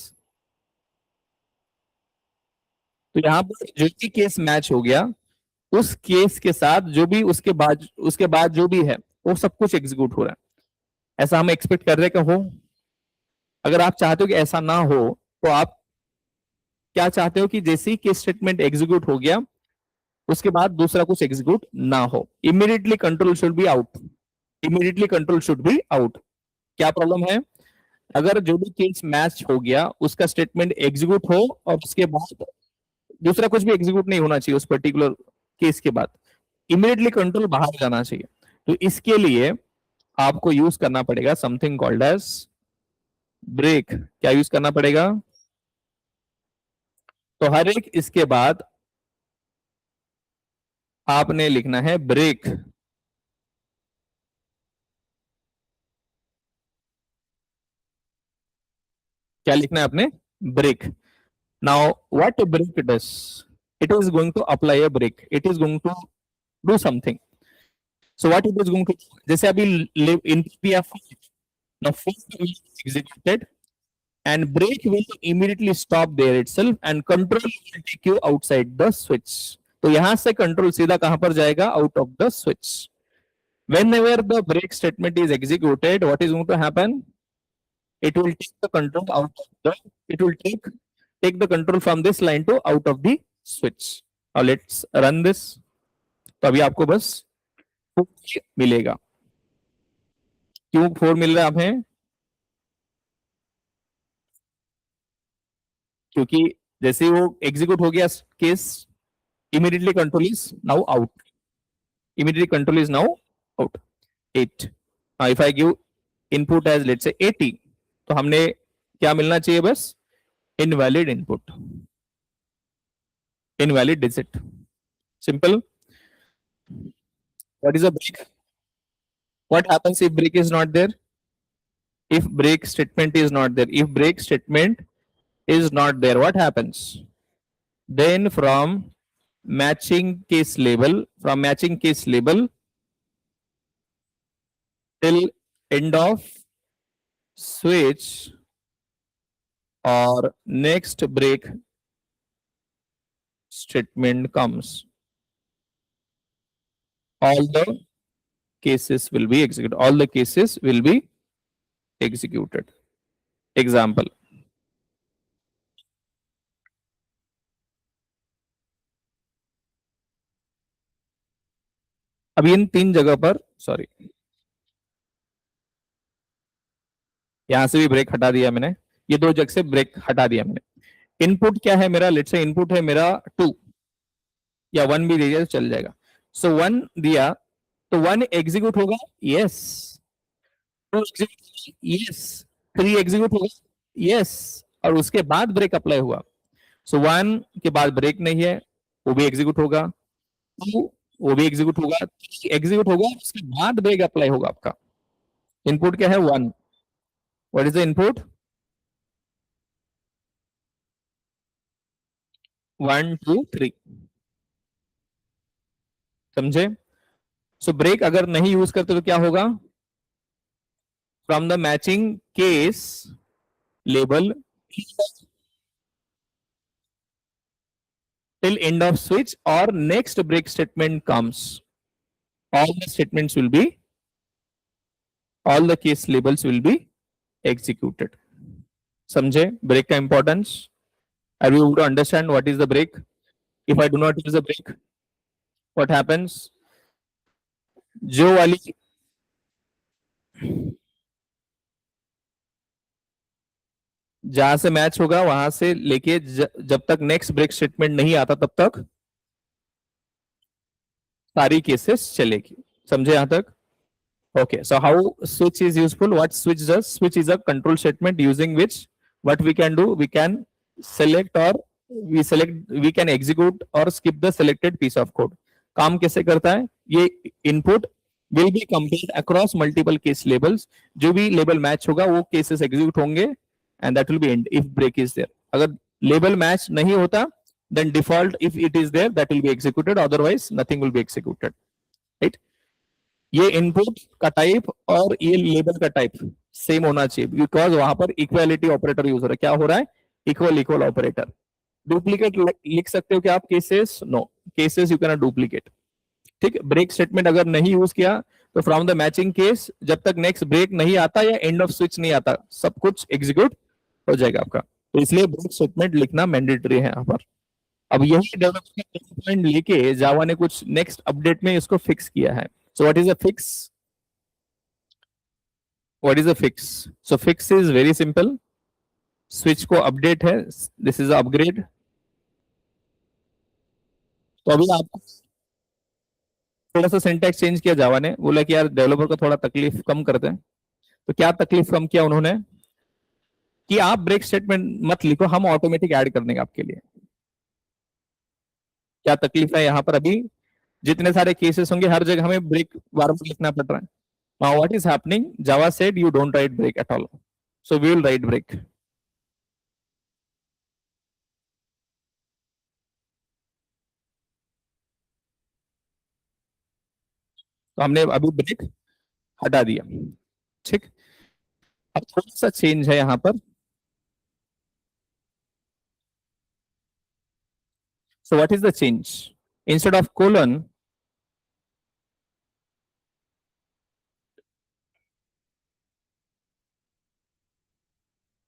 तो यहां पर जो भी केस मैच हो गया उस केस के साथ जो भी उसके बाद जो भी है वो सब कुछ एग्जीक्यूट हो रहा है. ऐसा हम एक्सपेक्ट कर रहे हैं कि हो. अगर आप चाहते हो कि ऐसा ना हो तो आप क्या चाहते हो कि जैसे ही केस स्टेटमेंट एग्जीक्यूट हो गया उसके बाद दूसरा कुछ एग्जीक्यूट ना हो. Immediately control should be out. Immediately control should be out. क्या प्रॉब्लम है? अगर जो भी केस मैच हो गया उसका स्टेटमेंट एग्जीक्यूट हो और उसके बाद दूसरा कुछ भी एग्जीक्यूट नहीं होना चाहिए उस पर्टिकुलर केस के बाद, इमीडिएटली कंट्रोल बाहर जाना चाहिए. तो इसके लिए आपको यूज करना पड़ेगा समथिंग कॉल्ड एज ब्रेक. क्या यूज करना पड़ेगा? तो हर एक इसके बाद आपने लिखना है ब्रेक. क्या लिखना है आपने? Break. Now what break does? It is going to apply a break. It is going to do something. So what it is going to, जैसे अभी इनपुट दिया 4, now 4 is executed and break will immediately stop there itself and control will take you outside the switch. तो यहां से control सीधा कहां पर जाएगा? Out of the switch. Whenever the break statement is executed, what is going to happen? It will take the control out of the, it will take the control from this line to out of the switch. Now let's run this. तो अभी आपको बस 4 मिलेगा. क्यों 4 मिल रहा है हमें? क्योंकि जैसे ही वो एग्जीक्यूट हो गया case, immediately control is now out. Immediately control is now out. 8. Now if I give input as let's say 80, तो हमने क्या मिलना चाहिए? बस invalid input, invalid digit. Simple. What is a break? What happens if break is not there? If break statement is not there, if break statement is not there, what happens? Then from matching case label till end of switch or next break statement comes, all the cases will be executed. All the cases will be executed. Example. अब इन 3 जगह पर, sorry, यहां से भी break हटा दिया मैंने, ये 2 जगह से ब्रेक हटा दिया मैंने. इनपुट क्या है मेरा? लेट्स से इनपुट है मेरा 2 या 1 भी दे दिया तो चल जाएगा. सो 1 दिया तो 1 एग्जीक्यूट होगा, यस। 2 execute, yes. 3 एग्जीक्यूट होगा, यस। और उसके बाद ब्रेक अप्लाई हुआ। सो 1 के बाद ब्रेक नहीं है, वो भी एग्जीक्यूट होगा। 2 वो भी एग्जीक्यूट होगा, एग्जीक्यूट होगा, उसके बाद ब्रेक अप्लाई होगा आपका। इनपुट क्या है? 1। What is the input? 1 2 3। समझे? सो ब्रेक अगर नहीं यूज करते तो क्या होगा? From the matching case label till end of switch or next break statement comes, all the statements will be, all the case labels will be executed. समझे break का importance? Are you able to understand what is the break? If I do not use the break, what happens? जो वाली जहां से match होगा वहां से लेके जब तक नेक्स्ट ब्रेक स्टेटमेंट नहीं आता तब तक सारी केसेस चलेगी। समझे यहां तक? Okay, so how switch is useful? What switch does? Switch is a control statement using which what we can do? We can select or we can execute or skip the selected piece of code. काम कैसे करता है? ये input will be compared across multiple case labels. जो भी label match होगा वो cases execute होंगे and that will be end if break is there. अगर label match नहीं होता then default if it is there that will be executed, otherwise nothing will be executed. Right? ये input का type और ये label का type same होना चाहिए बिकॉज वहां पर इक्वालिटी ऑपरेटर यूज हो रहा है। क्या हो रहा है? Equal equal operator. डुप्लीकेट लिख सकते हो क्या आप cases? No, cases you can not duplicate. ठीक है, ब्रेक स्टेटमेंट अगर नहीं यूज किया तो फ्रॉम द मैचिंग केस जब तक नेक्स्ट ब्रेक नहीं आता या एंड ऑफ स्विच नहीं आता सब कुछ एग्जीक्यूट हो जाएगा आपका। तो इसलिए ब्रेक स्टेटमेंट लिखना मैंडेटरी है यहाँ पर। अब यही डेवलपमेंट लेके जावा ने कुछ नेक्स्ट अपडेट में इसको फिक्स किया है। So what is a fix? What is a fix? So fix is very simple. Switch को अपडेट है, this is upgrade. तो अभी आपको थोड़ा सा सिंटैक्स चेंज किया जावा ने, बोला कि यार डेवलपर को थोड़ा तकलीफ कम करते हैं। तो क्या तकलीफ कम किया उन्होंने? कि आप ब्रेक स्टेटमेंट मत लिखो, हम ऑटोमेटिक ऐड कर देंगे आपके लिए। क्या तकलीफ है यहाँ पर? अभी जितने सारे केसेस होंगे हर जगह हमें ब्रेक बार बार लिखना पड़ रहा है। Now what is happening? Java said you don't write break at all. So we will write break. तो हमने अभी ब्रेक हटा दिया। ठीक, अब थोड़ा सा चेंज है यहां पर। So what is the change? Instead of colon,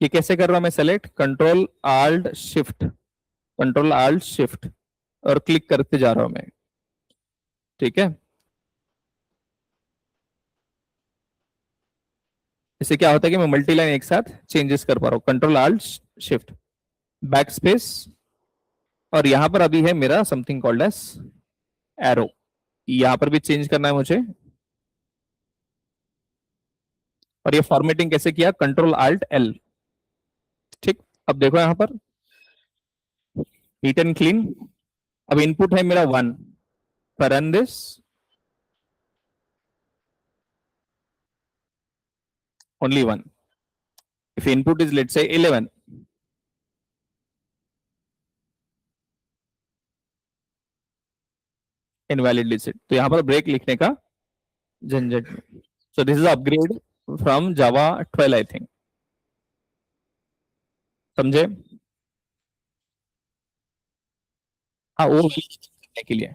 ये कैसे कर रहा हूं मैं? Select control alt shift, control alt shift और क्लिक करते जा रहा हूं मैं। ठीक है, इससे क्या होता है कि मैं मल्टी लाइन एक साथ चेंजेस कर पा रहा हूं। Control alt shift back space और यहां पर अभी है मेरा समथिंग कॉल्ड एज एरो, यहां पर भी चेंज करना है मुझे। और ये फॉर्मेटिंग कैसे किया? Control alt L. ठीक, अब देखो यहां पर नीट एंड क्लीन। अब इनपुट है मेरा 1, run this, only 1. If input is let's say 11, invalid digit, तो यहां पर ब्रेक लिखने का झंझट नहीं। So this is upgrade from Java 12 I think. समझे? हाँ वो करने के लिए,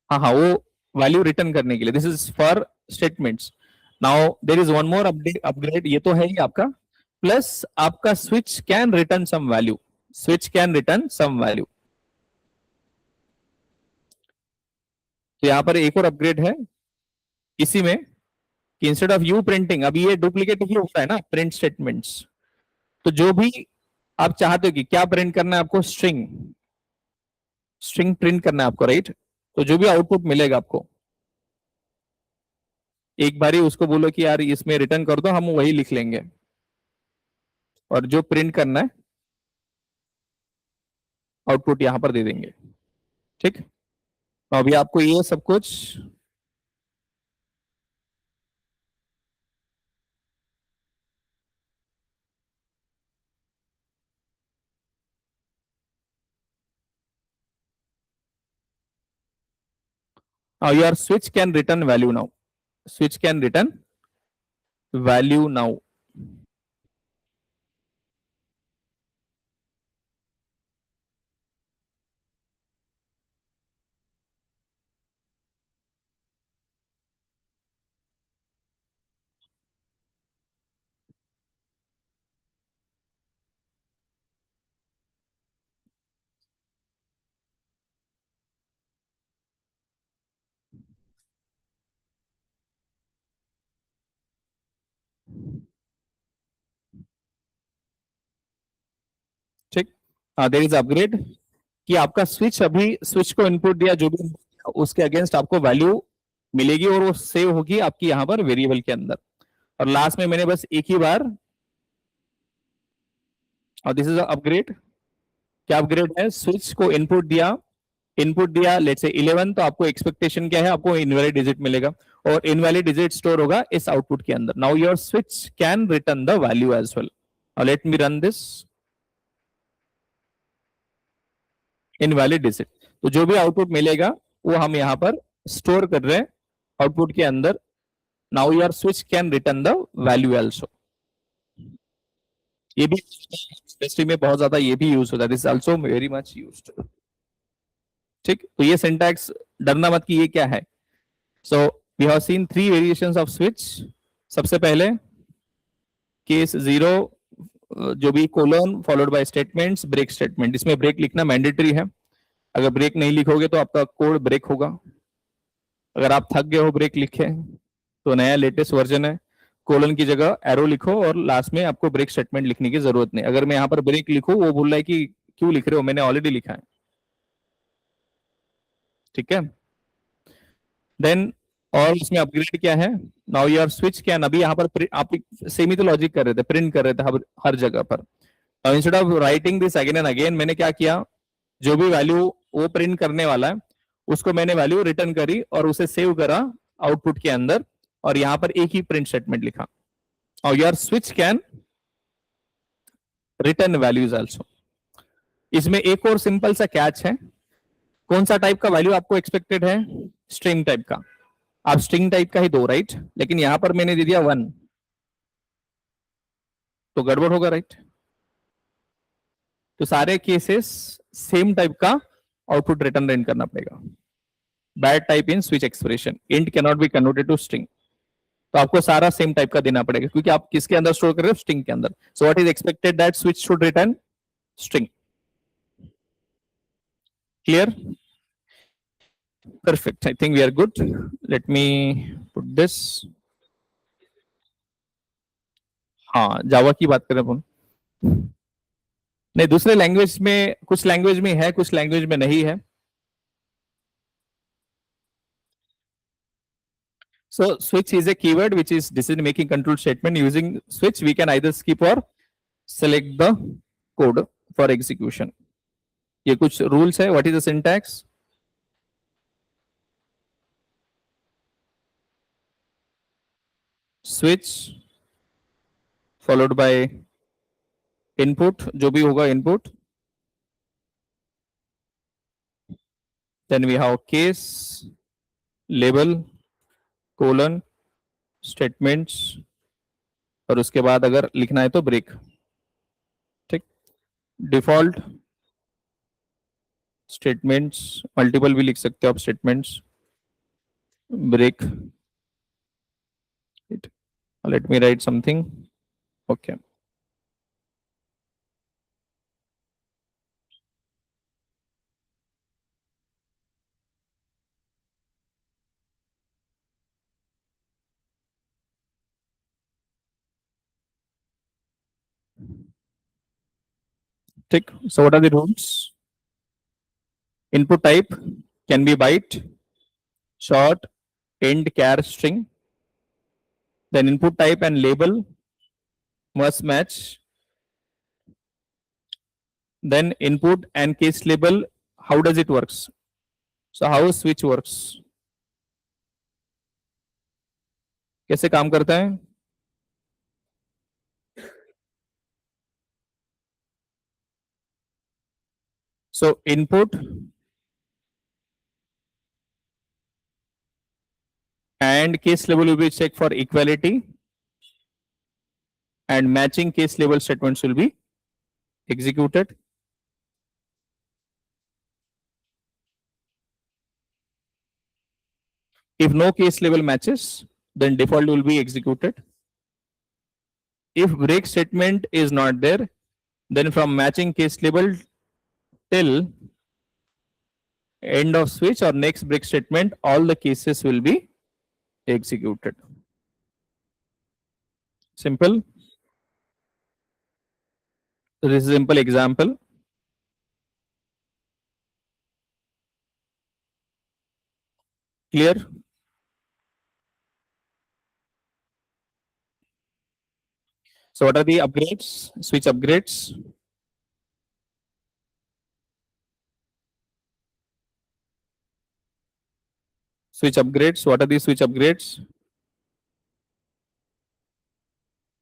हाँ हाँ वो वैल्यू रिटर्न करने के लिए। This is for statements. Now there is one more update upgrade, ये तो है ही आपका, प्लस आपका switch can return some value, switch can return some value. तो यहां पर एक और अपग्रेड है इसी में कि इंस्टेड ऑफ यू प्रिंटिंग, अभी ये डुप्लीकेट ही होता है ना प्रिंट स्टेटमेंट्स, तो जो भी आप चाहते हो कि क्या प्रिंट करना है आपको, स्ट्रिंग, स्ट्रिंग प्रिंट करना है आपको, राइट? तो जो भी आउटपुट मिलेगा आपको, एक बार ही उसको बोलो कि यार इसमें रिटर्न कर दो, हम वही लिख लेंगे, और जो प्रिंट करना है आउटपुट यहां पर दे देंगे। ठीक, तो अभी आपको ये सब कुछ your switch can return value now, switch can return value now. ठीक, देयर इज अपग्रेड, कि आपका स्विच, अभी स्विच को इनपुट दिया जो भी, उसके अगेंस्ट आपको वैल्यू मिलेगी और वो सेव होगी आपकी यहाँ पर वेरिएबल के अंदर। और लास्ट में मैंने बस एक ही बार, और दिस इज अपग्रेड, क्या अपग्रेड है, स्विच को इनपुट दिया लेट्स से 11, तो आपको एक्सपेक्टेशन क्या है, आपको इनवैलिड डिजिट मिलेगा, और इनवैलिड डिजिट स्टोर होगा इस आउटपुट के अंदर। Now your switch can return the value as well. Let me run this, invalid digit, तो जो भी आउटपुट मिलेगा वो हम यहाँ पर स्टोर कर रहे हैं आउटपुट के अंदर। Now your switch can return the value also. ये भी इंडस्ट्री में बहुत ज्यादा ये भी यूज होता है, this also very much used. ठीक, तो ये सिंटैक्स, डरना मत कि ये क्या है। So we have seen three variations of switch. सबसे पहले केस जीरो, जो भी colon followed by statements, break statement, इसमें ब्रेक लिखना मैंडेटरी है, अगर ब्रेक नहीं लिखोगे तो आपका कोड ब्रेक होगा। अगर आप थक गए हो ब्रेक लिखे, तो नया लेटेस्ट वर्जन है, कोलन की जगह एरो लिखो और लास्ट में आपको ब्रेक स्टेटमेंट लिखने की जरूरत नहीं। अगर मैं यहाँ पर ब्रेक लिखूं, वो बोल रहा है कि क्यों लिख रहे हो, मैंने ऑलरेडी लिखा है। ठीक है, देन और इसमें अपग्रेड क्या है, नाउ योर स्विच कैन, अभी यहाँ पर आप सेम ही तो लॉजिक कर रहे थे, प्रिंट कर रहे थे हर जगह पर। Instead of writing this again and again, मैंने क्या किया, जो भी वैल्यू वो प्रिंट करने वाला है उसको मैंने वैल्यू रिटर्न करी और उसे सेव करा आउटपुट के अंदर, और यहां पर एक ही प्रिंट स्टेटमेंट लिखा, और your switch can return values also. इसमें एक और सिंपल सा कैच है, कौन सा टाइप का वैल्यू आपको एक्सपेक्टेड है, स्ट्रिंग टाइप का, आप स्ट्रिंग टाइप का ही दो, राइट, लेकिन यहां पर मैंने दे दिया 1, तो गड़बड़ होगा, राइट। तो सारे केसेस सेम टाइप का आउटपुट रिटर्न करना पड़ेगा। Bad type in switch expression, int can not be converted to string, तो आपको सारा सेम टाइप का देना पड़ेगा, क्योंकि आप किसके अंदर स्टोर कर रहे हो, स्ट्रिंग के अंदर। सो what is expected, that switch should return string. Clear, perfect, I think we are good. Let me put this, हाँ जावा की बात करें अपन, नहीं दूसरे लैंग्वेज में, कुछ लैंग्वेज में है कुछ लैंग्वेज में नहीं है। So switch is a keyword which is decision making control statement. Using switch we can either skip or select the code for execution. ये कुछ rules है, what is the syntax, switch followed by input, जो भी होगा input, then we have case, label, colon, statements, और उसके बाद अगर लिखना है तो ब्रेक। ठीक, डिफॉल्ट स्टेटमेंट्स, मल्टीपल भी लिख सकते हो आप statements, break, let me write something, okay. ठीक, so what are the rules, input type can be byte, short, end, char, string. Then input type and label must match. Then input and case label, how does it works? So how switch works? कैसे काम करता है? So input and case label will be checked for equality, and matching case label statements will be executed. If no case label matches, then default will be executed. If break statement is not there, then from matching case label till end of switch or next break statement, all the cases will be executed. Simple. So this is a simple example. Clear? So what are the upgrades? Switch upgrades. Switch upgrades. What are the switch upgrades?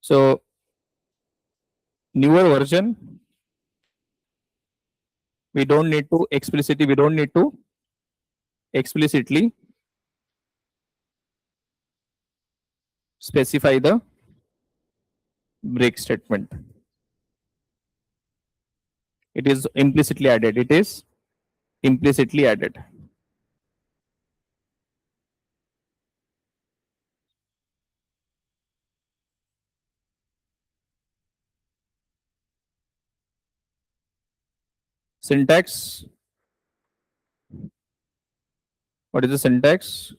So newer version, we don't need to explicitly specify the break statement. It is implicitly added. It is implicitly added. Syntax. What is the syntax?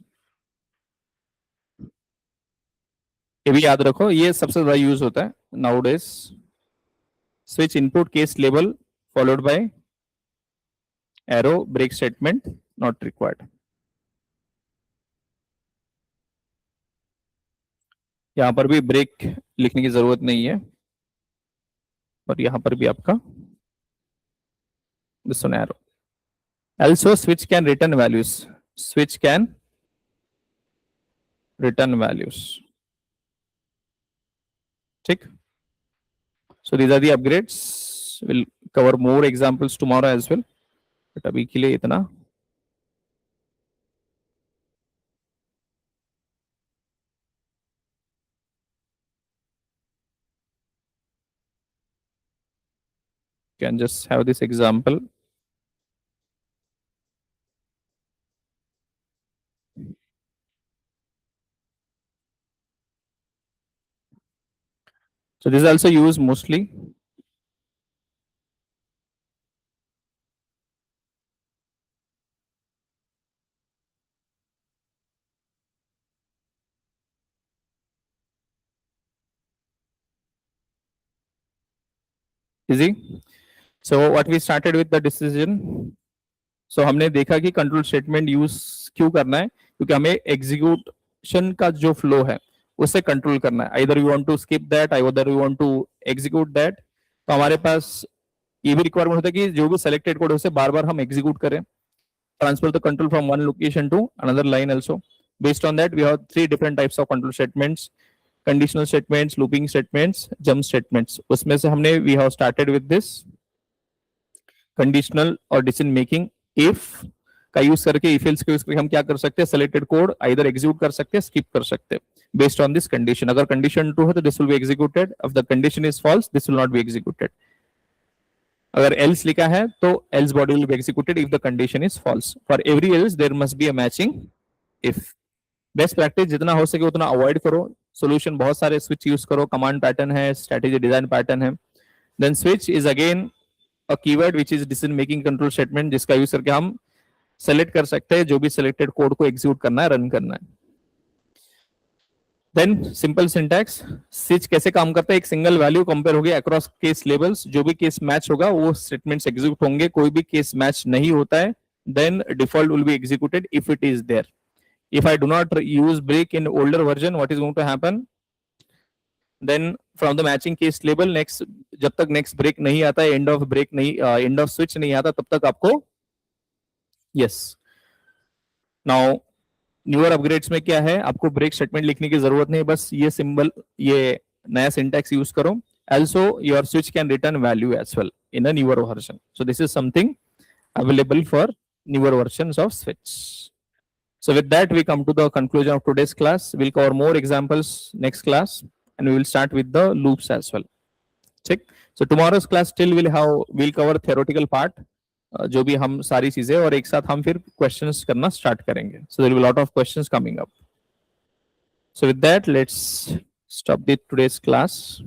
ये भी याद रखो, ये सबसे ज्यादा use होता है nowadays. Switch input case label followed by arrow break statement not required. यहां पर भी ब्रेक लिखने की जरूरत नहीं है, और यहां पर भी आपका this one arrow. Also switch can return values. Switch can return values. ठीक. So these are the upgrades. We'll cover more examples tomorrow as well. But अभी के लिए इतना. Can just have this example. So this is also used mostly. Easy. So what we started with the decision. So हमने देखा कि control statement use क्यों करना है, क्योंकि हमें एग्जीक्यूशन का जो फ्लो है उसे कंट्रोल करना है. Either you want to skip that, either you want to execute that. तो हमारे पास ये भी रिक्वायरमेंट होता है कि जो भी सेलेक्टेड कोड है उसे बार बार हम एग्जीक्यूट करें. Transfer the control from one location to another line also. Based on that we have 3 different types of control statements: conditional statements, looping statements, jump statements. उसमें से हमने we have started with this conditional और decision making. If का use करके, if else का use करके हम क्या कर सकते हैं, सेलेक्टेड कोड आइदर एग्जीक्यूट कर सकते हैं, स्किप कर सकते हैं बेस्ड ऑन दिस कंडीशन. अगर कंडीशन ट्रू है तो this will be executed. If the condition is false this will not be executed. अगर एल्स लिखा है तो else body will be executed if the condition is false. For every else there must be a matching if. Best practice जितना हो सके उतना avoid करो. Solution बहुत सारे स्विच यूज करो, कमांड पैटर्न है, स्ट्रेटेजी डिजाइन पैटर्न है. Then switch is again a keyword which is decision making control statement, जिसका यूज करके हम सेलेक्ट कर सकते हैं जो भी सिलेक्टेड कोड को एग्जीक्यूट करना है, रन करना है. Then simple syntax. स्विच कैसे काम करता है, एक सिंगल वैल्यू कंपेयर होगी अक्रॉस केस लेवल्स. जो भी केस मैच होगा वो स्टेटमेंट्स एग्जीक्यूट होंगे. कोई भी केस मैच नहीं होता है then default will be executed if it is there. If I do not use break in older version, what is going to happen? Then from the matching case table, next जब तक next break नहीं आता है, end of break नहीं, end of switch नहीं आता, तब तक आपको yes. Now न्यूअर अपग्रेड्स में क्या है, आपको ब्रेक स्टेटमेंट लिखने की जरूरत नहीं, बस ये सिंबल, ये नया सिंटैक्स यूज करो. Also your switch can return value as well in a newer version. So this is something available for newer versions of switch. So with that we come to the conclusion of today's class. We'll cover more examples next class and we will start with the loops as well. Check. So tomorrow's class still we'll cover theoretical part, जो भी हम सारी चीजें, और एक साथ हम फिर क्वेश्चंस करना स्टार्ट करेंगे. So there will be a lot of questions coming up. So with that, let's stop today's class.